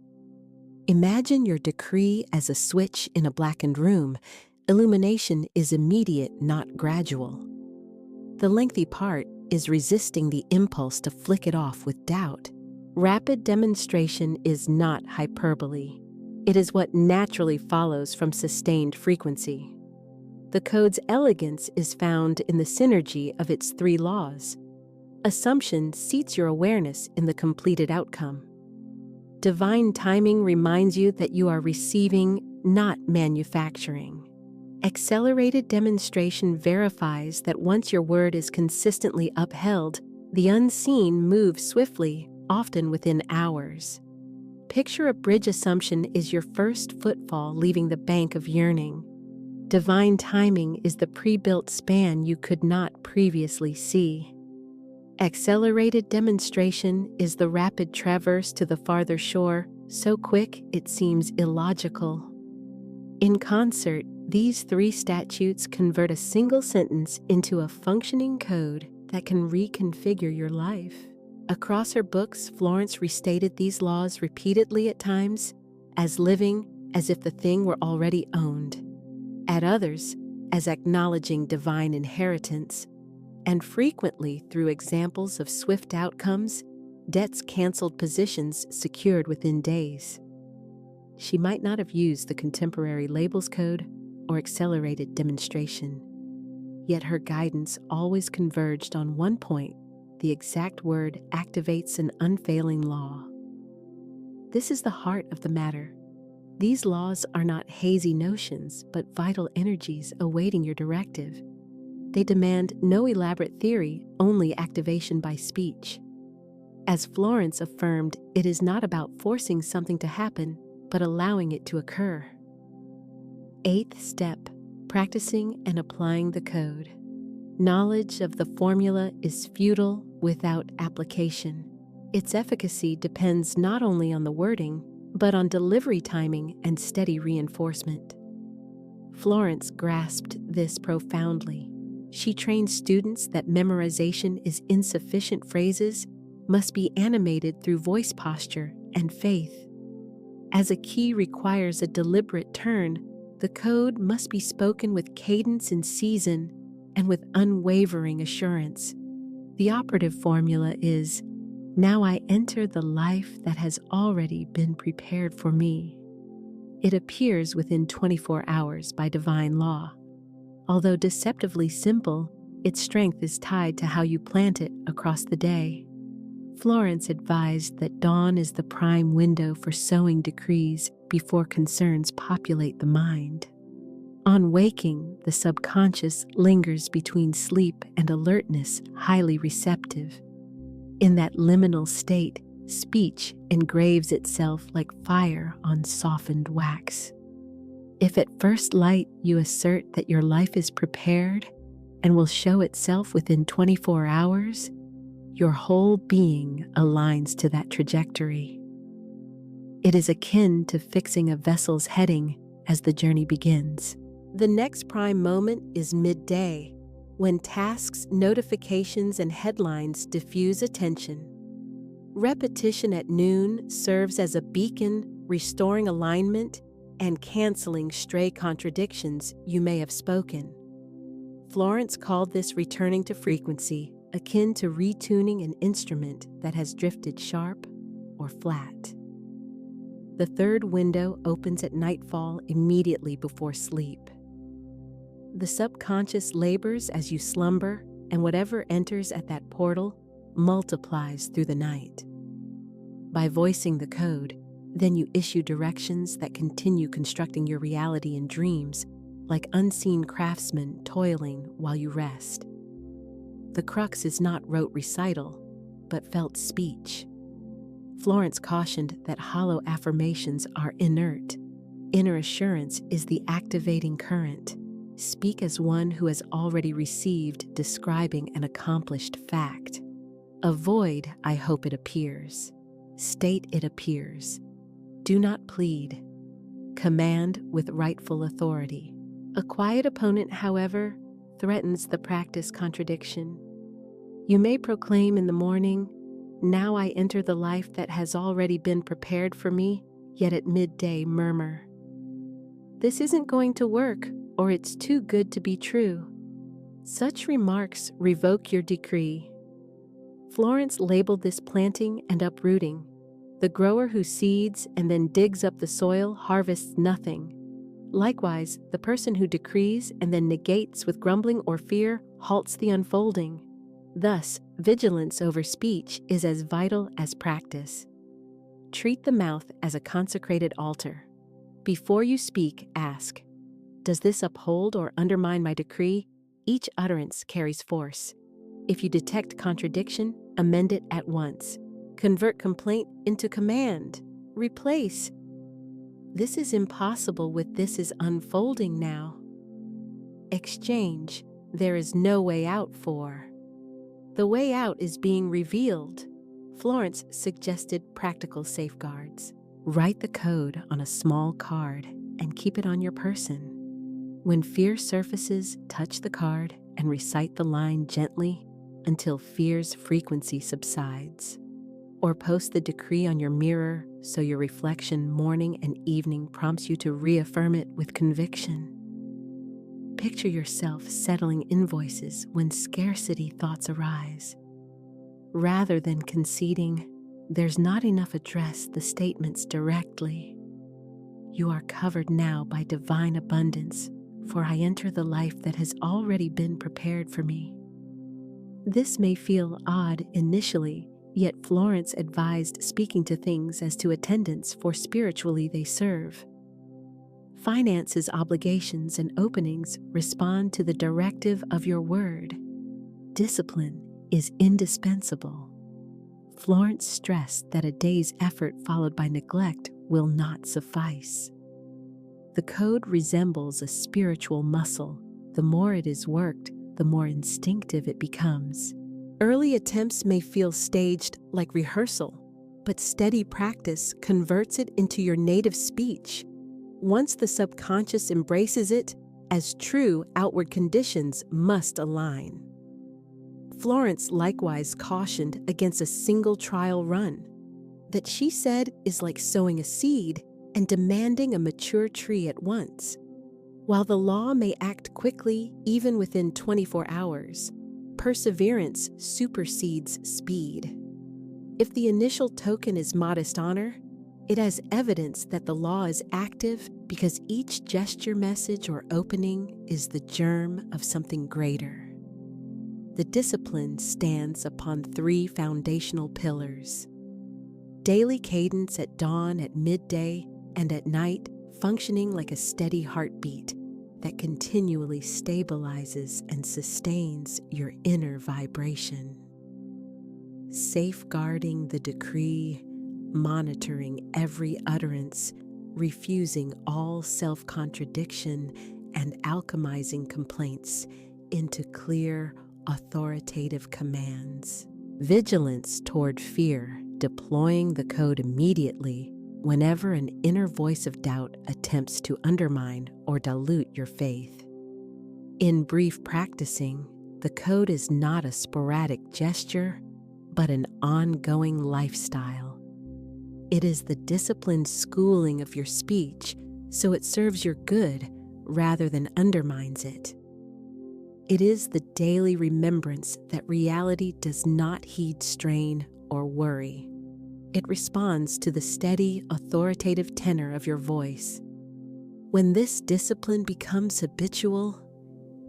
Imagine your decree as a switch in a blackened room. Illumination is immediate, not gradual. The lengthy part is resisting the impulse to flick it off with doubt. Rapid demonstration is not hyperbole. It is what naturally follows from sustained frequency. The code's elegance is found in the synergy of its 3 laws. Assumption seats your awareness in the completed outcome. Divine timing reminds you that you are receiving, not manufacturing. Accelerated demonstration verifies that once your word is consistently upheld, the unseen moves swiftly, often within hours. Picture a bridge assumption is your first footfall leaving the bank of yearning. Divine timing is the pre-built span you could not previously see. Accelerated demonstration is the rapid traverse to the farther shore, so quick it seems illogical. In concert, these three statutes convert a single sentence into a functioning code that can reconfigure your life. Across her books, Florence restated these laws repeatedly at times, as living as if the thing were already owned, at others as acknowledging divine inheritance, and frequently through examples of swift outcomes, debts canceled, positions secured within days. She might not have used the contemporary labels code or accelerated demonstration, yet her guidance always converged on one point: the exact word activates an unfailing law. This is the heart of the matter. These laws are not hazy notions, but vital energies awaiting your directive. They demand no elaborate theory, only activation by speech. As Florence affirmed, it is not about forcing something to happen, but allowing it to occur. 8th step: practicing and applying the code. Knowledge of the formula is futile without application. Its efficacy depends not only on the wording, but on delivery timing and steady reinforcement. Florence grasped this profoundly. She trained students that memorization is insufficient, phrases must be animated through voice posture and faith. As a key requires a deliberate turn, the code must be spoken with cadence and season and with unwavering assurance. The operative formula is, "Now I enter the life that has already been prepared for me." It appears within 24 hours by divine law. Although deceptively simple, its strength is tied to how you plant it across the day. Florence advised that dawn is the prime window for sowing decrees before concerns populate the mind. On waking, the subconscious lingers between sleep and alertness, highly receptive. In that liminal state, speech engraves itself like fire on softened wax. If at first light you assert that your life is prepared and will show itself within 24 hours, your whole being aligns to that trajectory. It is akin to fixing a vessel's heading as the journey begins. The next prime moment is midday, when tasks, notifications, and headlines diffuse attention. Repetition at noon serves as a beacon, restoring alignment and canceling stray contradictions you may have spoken. Florence called this returning to frequency, akin to retuning an instrument that has drifted sharp or flat. The third window opens at nightfall, immediately before sleep. The subconscious labors as you slumber, and whatever enters at that portal multiplies through the night. By voicing the code, then you issue directions that continue constructing your reality in dreams, like unseen craftsmen toiling while you rest. The crux is not rote recital, but felt speech. Florence cautioned that hollow affirmations are inert. Inner assurance is the activating current. Speak as one who has already received, describing an accomplished fact. Avoid, "I hope it appears." State it appears. Do not plead. Command with rightful authority. A quiet opponent, however, threatens the practice contradiction. You may proclaim in the morning, "Now I enter the life that has already been prepared for me," yet at midday murmur, "This isn't going to work," or "It's too good to be true." Such remarks revoke your decree. Florence labeled this planting and uprooting. The grower who seeds and then digs up the soil harvests nothing. Likewise, the person who decrees and then negates with grumbling or fear halts the unfolding. Thus, vigilance over speech is as vital as practice. Treat the mouth as a consecrated altar. Before you speak, ask, Does this uphold or undermine my decree? Each utterance carries force. If you detect contradiction, amend it at once. Convert complaint into command. Replace. This is impossible with this is unfolding now. Exchange. There is no way out for. The way out is being revealed. Florence suggested practical safeguards. Write the code on a small card and keep it on your person. When fear surfaces, touch the card and recite the line gently until fear's frequency subsides. Or post the decree on your mirror so your reflection morning and evening prompts you to reaffirm it with conviction. Picture yourself settling invoices when scarcity thoughts arise. Rather than conceding, "There's not enough," address the statements directly. You are covered now by divine abundance, for I enter the life that has already been prepared for me. This may feel odd initially, yet Florence advised speaking to things as to attendants, for spiritually they serve. Finances, obligations, and openings respond to the directive of your word. Discipline is indispensable. Florence stressed that a day's effort followed by neglect will not suffice. The code resembles a spiritual muscle. The more it is worked, the more instinctive it becomes. Early attempts may feel staged like rehearsal, but steady practice converts it into your native speech. Once the subconscious embraces it as true, outward conditions must align. Florence likewise cautioned against a single trial run. That, she said, is like sowing a seed and demanding a mature tree at once. While the law may act quickly, even within 24 hours, perseverance supersedes speed. If the initial token is modest honor, it has evidence that the law is active because each gesture, message, or opening is the germ of something greater. The discipline stands upon 3 foundational pillars. Daily cadence at dawn, at midday, and at night, functioning like a steady heartbeat that continually stabilizes and sustains your inner vibration. Safeguarding the decree, monitoring every utterance, refusing all self-contradiction, and alchemizing complaints into clear, authoritative commands. Vigilance toward fear, deploying the code immediately whenever an inner voice of doubt attempts to undermine or dilute your faith. In brief practicing, the code is not a sporadic gesture, but an ongoing lifestyle. It is the disciplined schooling of your speech, so it serves your good rather than undermines it. It is the daily remembrance that reality does not heed strain or worry. It responds to the steady, authoritative tenor of your voice. When this discipline becomes habitual,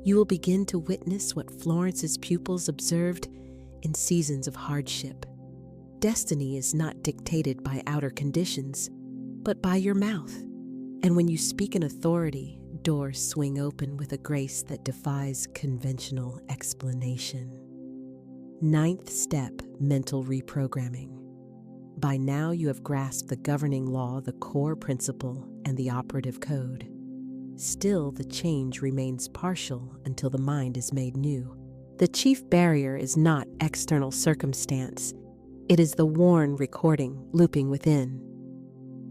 you will begin to witness what Florence's pupils observed in seasons of hardship. Destiny is not dictated by outer conditions, but by your mouth. And when you speak in authority, doors swing open with a grace that defies conventional explanation. 9th step, mental reprogramming. By now you have grasped the governing law, the core principle, and the operative code. Still, the change remains partial until the mind is made new. The chief barrier is not external circumstance. It is the worn recording looping within.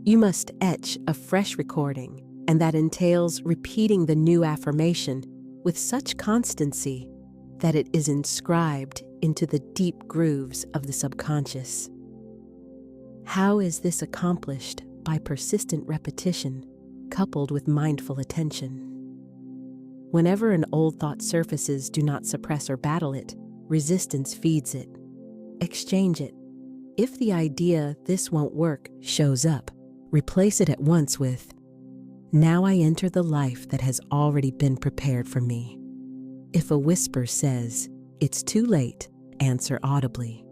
You must etch a fresh recording, and that entails repeating the new affirmation with such constancy that it is inscribed into the deep grooves of the subconscious. How is this accomplished? By persistent repetition, coupled with mindful attention. Whenever an old thought surfaces, do not suppress or battle it. Resistance feeds it. Exchange it. If the idea, "this won't work," shows up, replace it at once with, "Now I enter the life that has already been prepared for me." If a whisper says, "It's too late," answer audibly,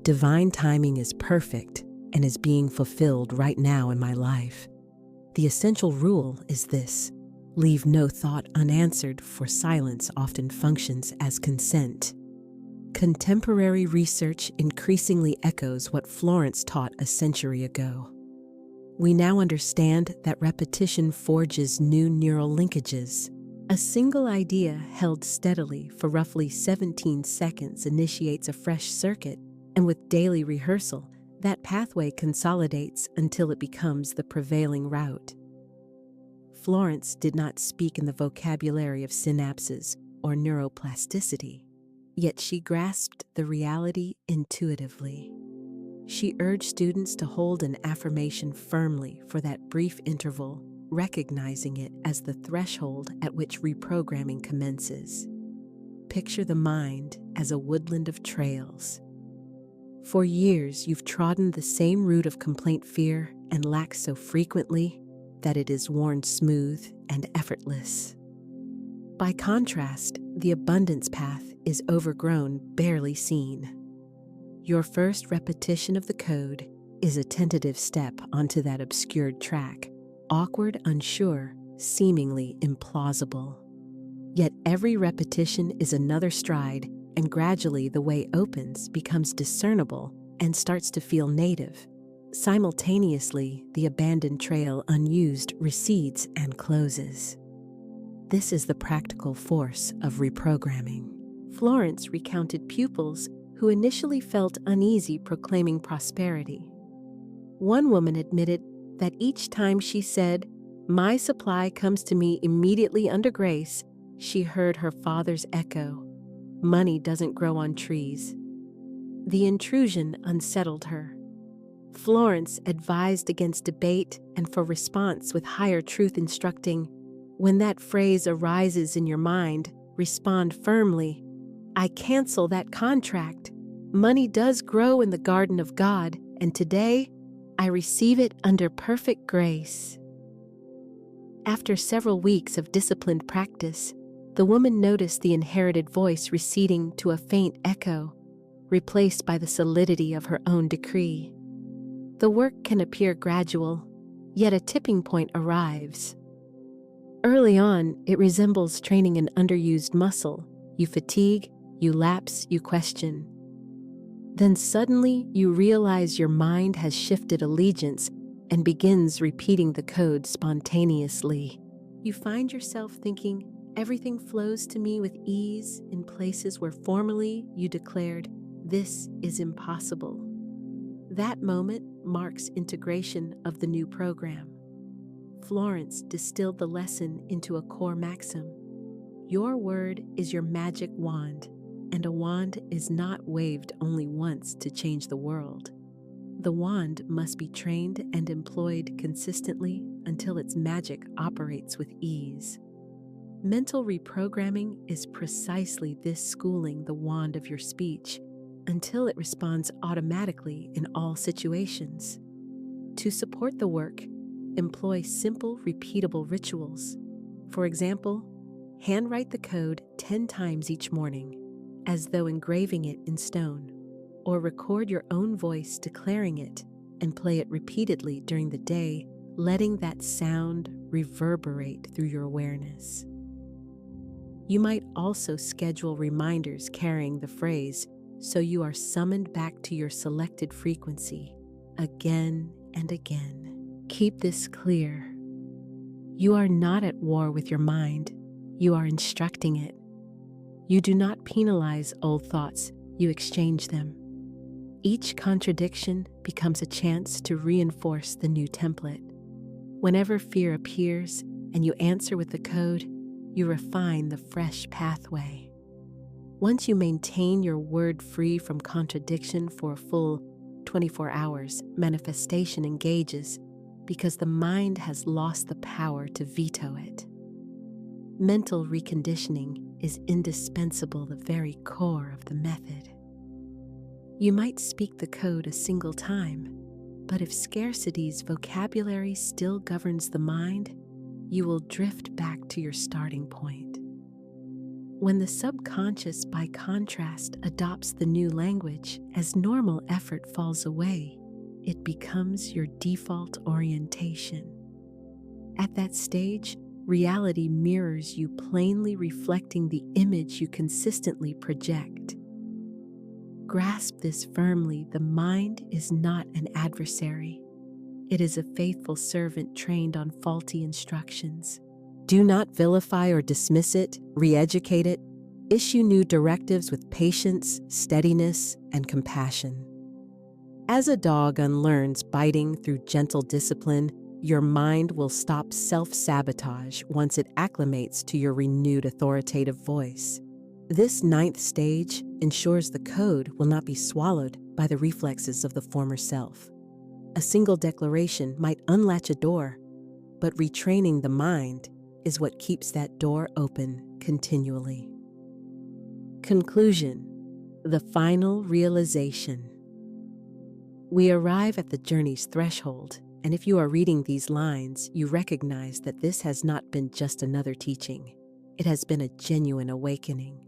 "Divine timing is perfect and is being fulfilled right now in my life." The essential rule is this: Leave no thought unanswered, for silence often functions as consent. Contemporary research increasingly echoes what Florence taught a century ago. We now understand that repetition forges new neural linkages. A single idea held steadily for roughly 17 seconds initiates a fresh circuit, and with daily rehearsal, that pathway consolidates until it becomes the prevailing route. Florence did not speak in the vocabulary of synapses or neuroplasticity, yet she grasped the reality intuitively. She urged students to hold an affirmation firmly for that brief interval, recognizing it as the threshold at which reprogramming commences. Picture the mind as a woodland of trails. For years, you've trodden the same route of complaint, fear, and lack so frequently that it is worn smooth and effortless. By contrast, the abundance path is overgrown, barely seen. Your first repetition of the code is a tentative step onto that obscured track, awkward, unsure, seemingly implausible. Yet every repetition is another stride, and gradually the way opens, becomes discernible, and starts to feel native. Simultaneously, the abandoned trail unused recedes and closes. This is the practical force of reprogramming. Florence recounted pupils who initially felt uneasy proclaiming prosperity. One woman admitted that each time she said, "My supply comes to me immediately under grace," she heard her father's echo, "Money doesn't grow on trees." The intrusion unsettled her. Florence advised against debate and for response with higher truth, instructing, "When that phrase arises in your mind, respond firmly, 'I cancel that contract. Money does grow in the garden of God, and today I receive it under perfect grace." After several weeks of disciplined practice, the woman noticed the inherited voice receding to a faint echo, replaced by the solidity of her own decree. The work can appear gradual, yet a tipping point arrives. Early on, it resembles training an underused muscle. You fatigue, you lapse, you question. Then suddenly you realize your mind has shifted allegiance and begins repeating the code spontaneously. You find yourself thinking, "Everything flows to me with ease," in places where formerly you declared, "This is impossible." That moment marks integration of the new program. Florence distilled the lesson into a core maxim. Your word is your magic wand, and a wand is not waved only once to change the world. The wand must be trained and employed consistently until its magic operates with ease. Mental reprogramming is precisely this: schooling the wand of your speech until it responds automatically in all situations. To support the work, employ simple, repeatable rituals. For example, handwrite the code 10 times each morning, as though engraving it in stone, or record your own voice declaring it and play it repeatedly during the day, letting that sound reverberate through your awareness. You might also schedule reminders carrying the phrase so you are summoned back to your selected frequency again and again. Keep this clear. You are not at war with your mind. You are instructing it. You do not penalize old thoughts. You exchange them. Each contradiction becomes a chance to reinforce the new template. Whenever fear appears and you answer with the code, you refine the fresh pathway. Once you maintain your word free from contradiction for a full 24 hours, manifestation engages because the mind has lost the power to veto it. Mental reconditioning is indispensable, the very core of the method. You might speak the code a single time, but if scarcity's vocabulary still governs the mind, you will drift back to your starting point. When the subconscious, by contrast, adopts the new language, as normal effort falls away, it becomes your default orientation. At that stage, reality mirrors you, plainly reflecting the image you consistently project. Grasp this firmly: the mind is not an adversary. It is a faithful servant trained on faulty instructions. Do not vilify or dismiss it, re-educate it. Issue new directives with patience, steadiness, and compassion. As a dog unlearns biting through gentle discipline, your mind will stop self-sabotage once it acclimates to your renewed authoritative voice. This ninth stage ensures the code will not be swallowed by the reflexes of the former self. A single declaration might unlatch a door, but retraining the mind is what keeps that door open continually. Conclusion: the final realization. We arrive at the journey's threshold, and if you are reading these lines, you recognize that this has not been just another teaching. It has been a genuine awakening.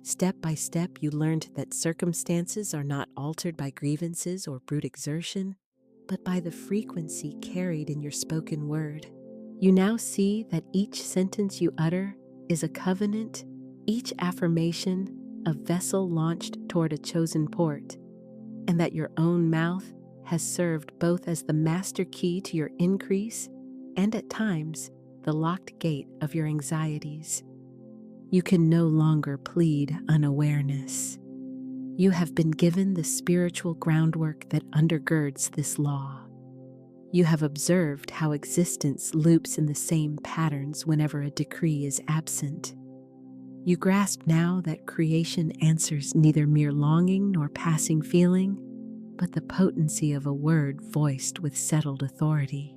Step by step, you learned that circumstances are not altered by grievances or brute exertion, but by the frequency carried in your spoken word. You now see that each sentence you utter is a covenant, each affirmation a vessel launched toward a chosen port, and that your own mouth has served both as the master key to your increase and, at times, the locked gate of your anxieties. You can no longer plead unawareness. You have been given the spiritual groundwork that undergirds this law. You have observed how existence loops in the same patterns whenever a decree is absent. You grasp now that creation answers neither mere longing nor passing feeling, but the potency of a word voiced with settled authority.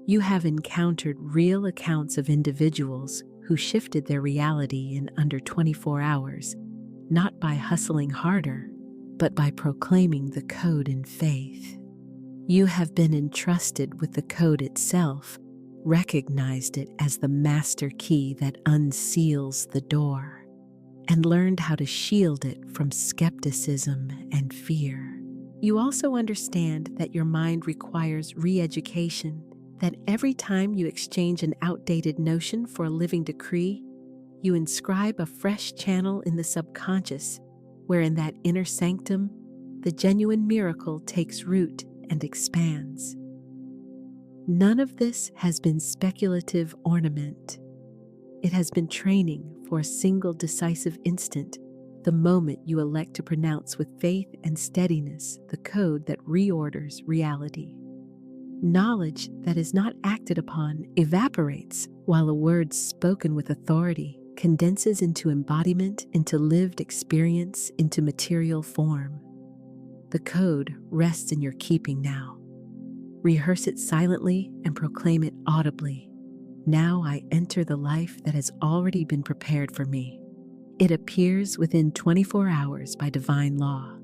You have encountered real accounts of individuals who shifted their reality in under 24 hours, not by hustling harder, but by proclaiming the code in faith. You have been entrusted with the code itself, recognized it as the master key that unseals the door, and learned how to shield it from skepticism and fear. You also understand that your mind requires re-education, that every time you exchange an outdated notion for a living decree, you inscribe a fresh channel in the subconscious, where in that inner sanctum, the genuine miracle takes root and expands. None of this has been speculative ornament. It has been training for a single decisive instant, the moment you elect to pronounce with faith and steadiness the code that reorders reality. Knowledge that is not acted upon evaporates, while a word spoken with authority condenses into embodiment, into lived experience, into material form. The code rests in your keeping now. Rehearse it silently and proclaim it audibly. Now I enter the life that has already been prepared for me. It appears within 24 hours by divine law.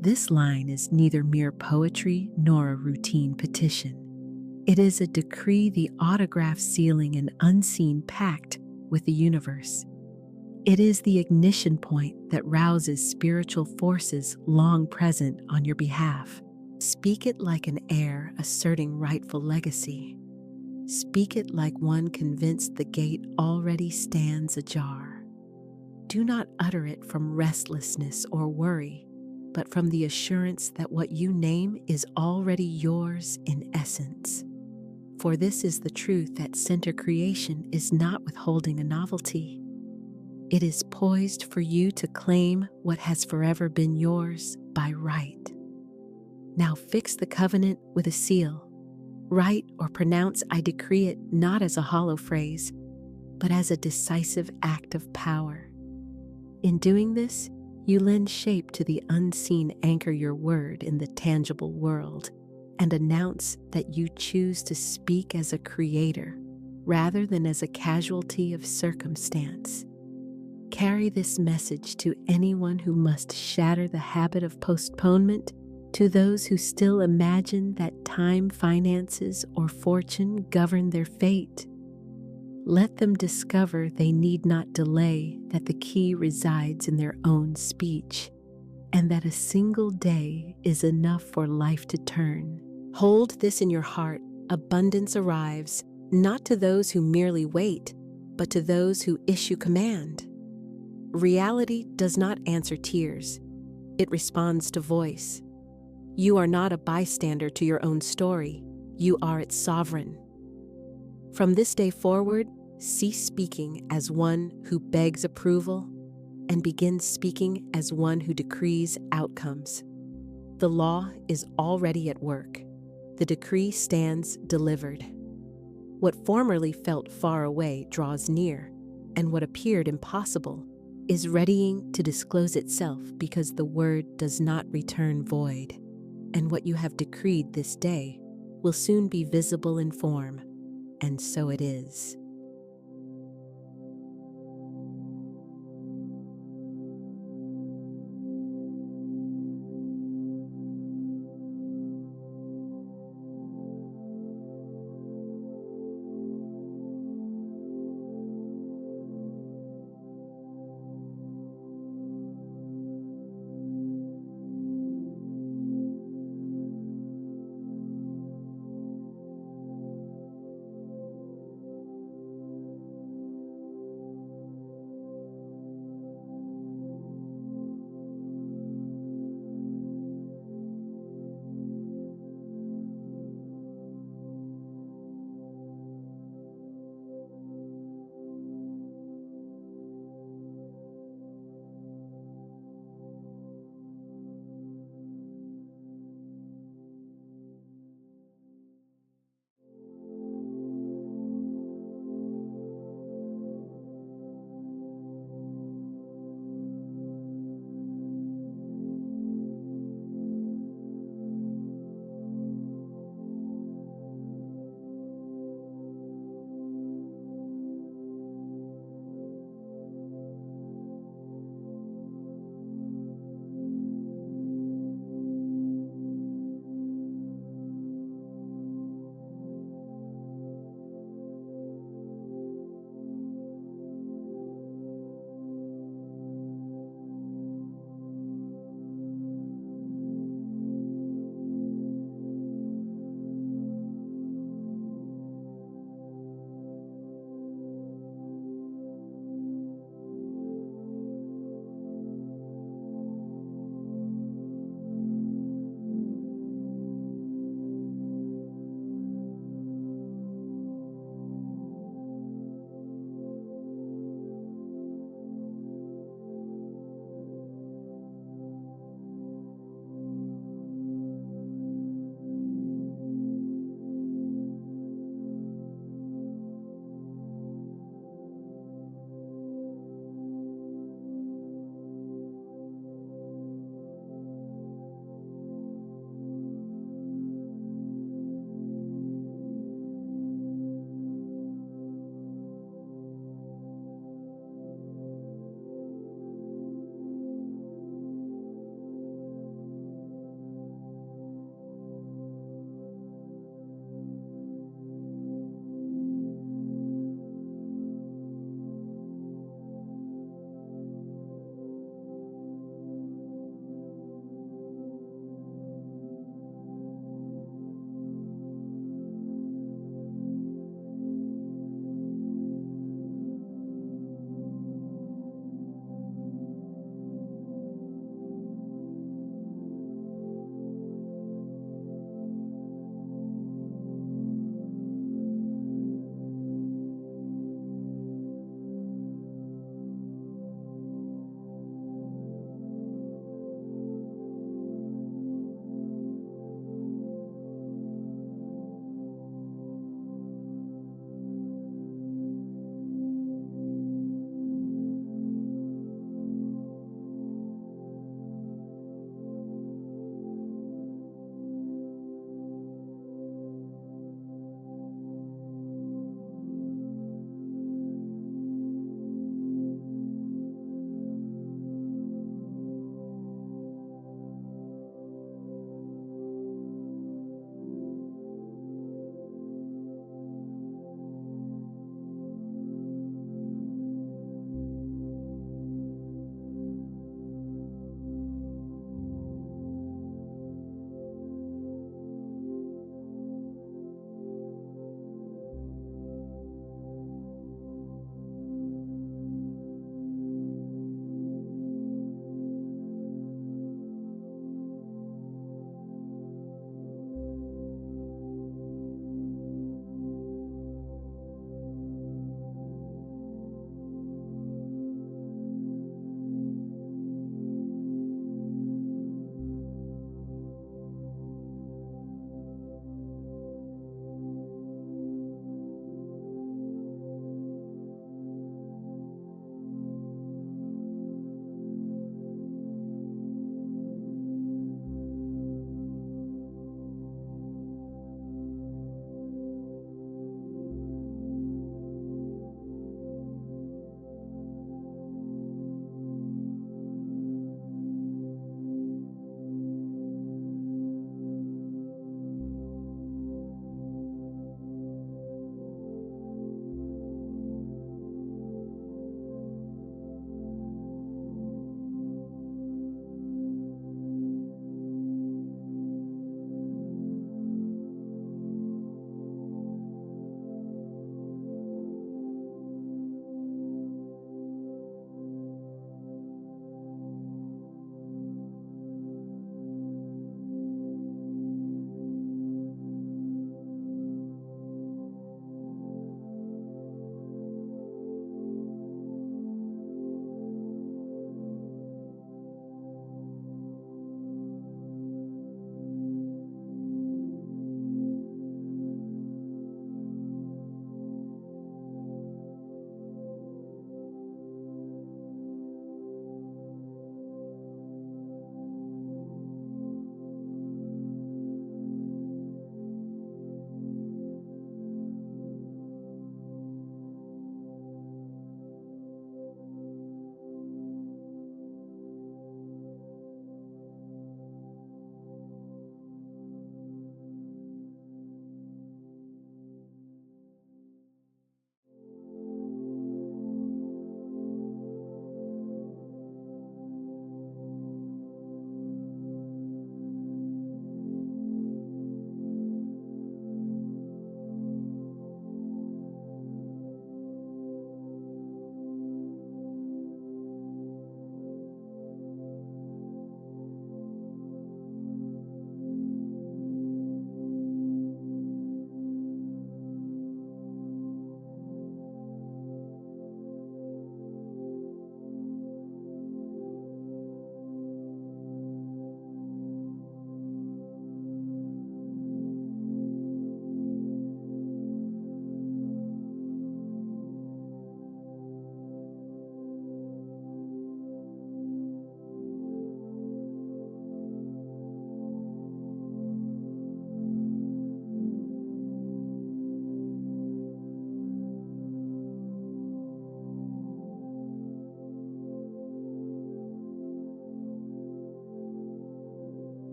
This line is neither mere poetry nor a routine petition. It is a decree, the autograph sealing an unseen pact with the universe. It is the ignition point that rouses spiritual forces long present on your behalf. Speak it like an heir asserting rightful legacy. Speak it like one convinced the gate already stands ajar. Do not utter it from restlessness or worry, but from the assurance that what you name is already yours in essence. For this is the truth, that center creation is not withholding a novelty. It is poised for you to claim what has forever been yours by right. Now fix the covenant with a seal. Write or pronounce I decree it not as a hollow phrase, but as a decisive act of power. In doing this, you lend shape to the unseen anchor your word in the tangible world, and announce that you choose to speak as a creator rather than as a casualty of circumstance. Carry this message to anyone who must shatter the habit of postponement, to those who still imagine that time, finances, or fortune govern their fate. Let them discover they need not delay, that the key resides in their own speech, and that a single day is enough for life to turn. Hold this in your heart. Abundance arrives, not to those who merely wait, but to those who issue command. Reality does not answer tears. It responds to voice. You are not a bystander to your own story. You are its sovereign. From this day forward, cease speaking as one who begs approval and begin speaking as one who decrees outcomes. The law is already at work. The decree stands delivered. What formerly felt far away draws near, and what appeared impossible is readying to disclose itself, because the word does not return void, and what you have decreed this day will soon be visible in form, and so it is.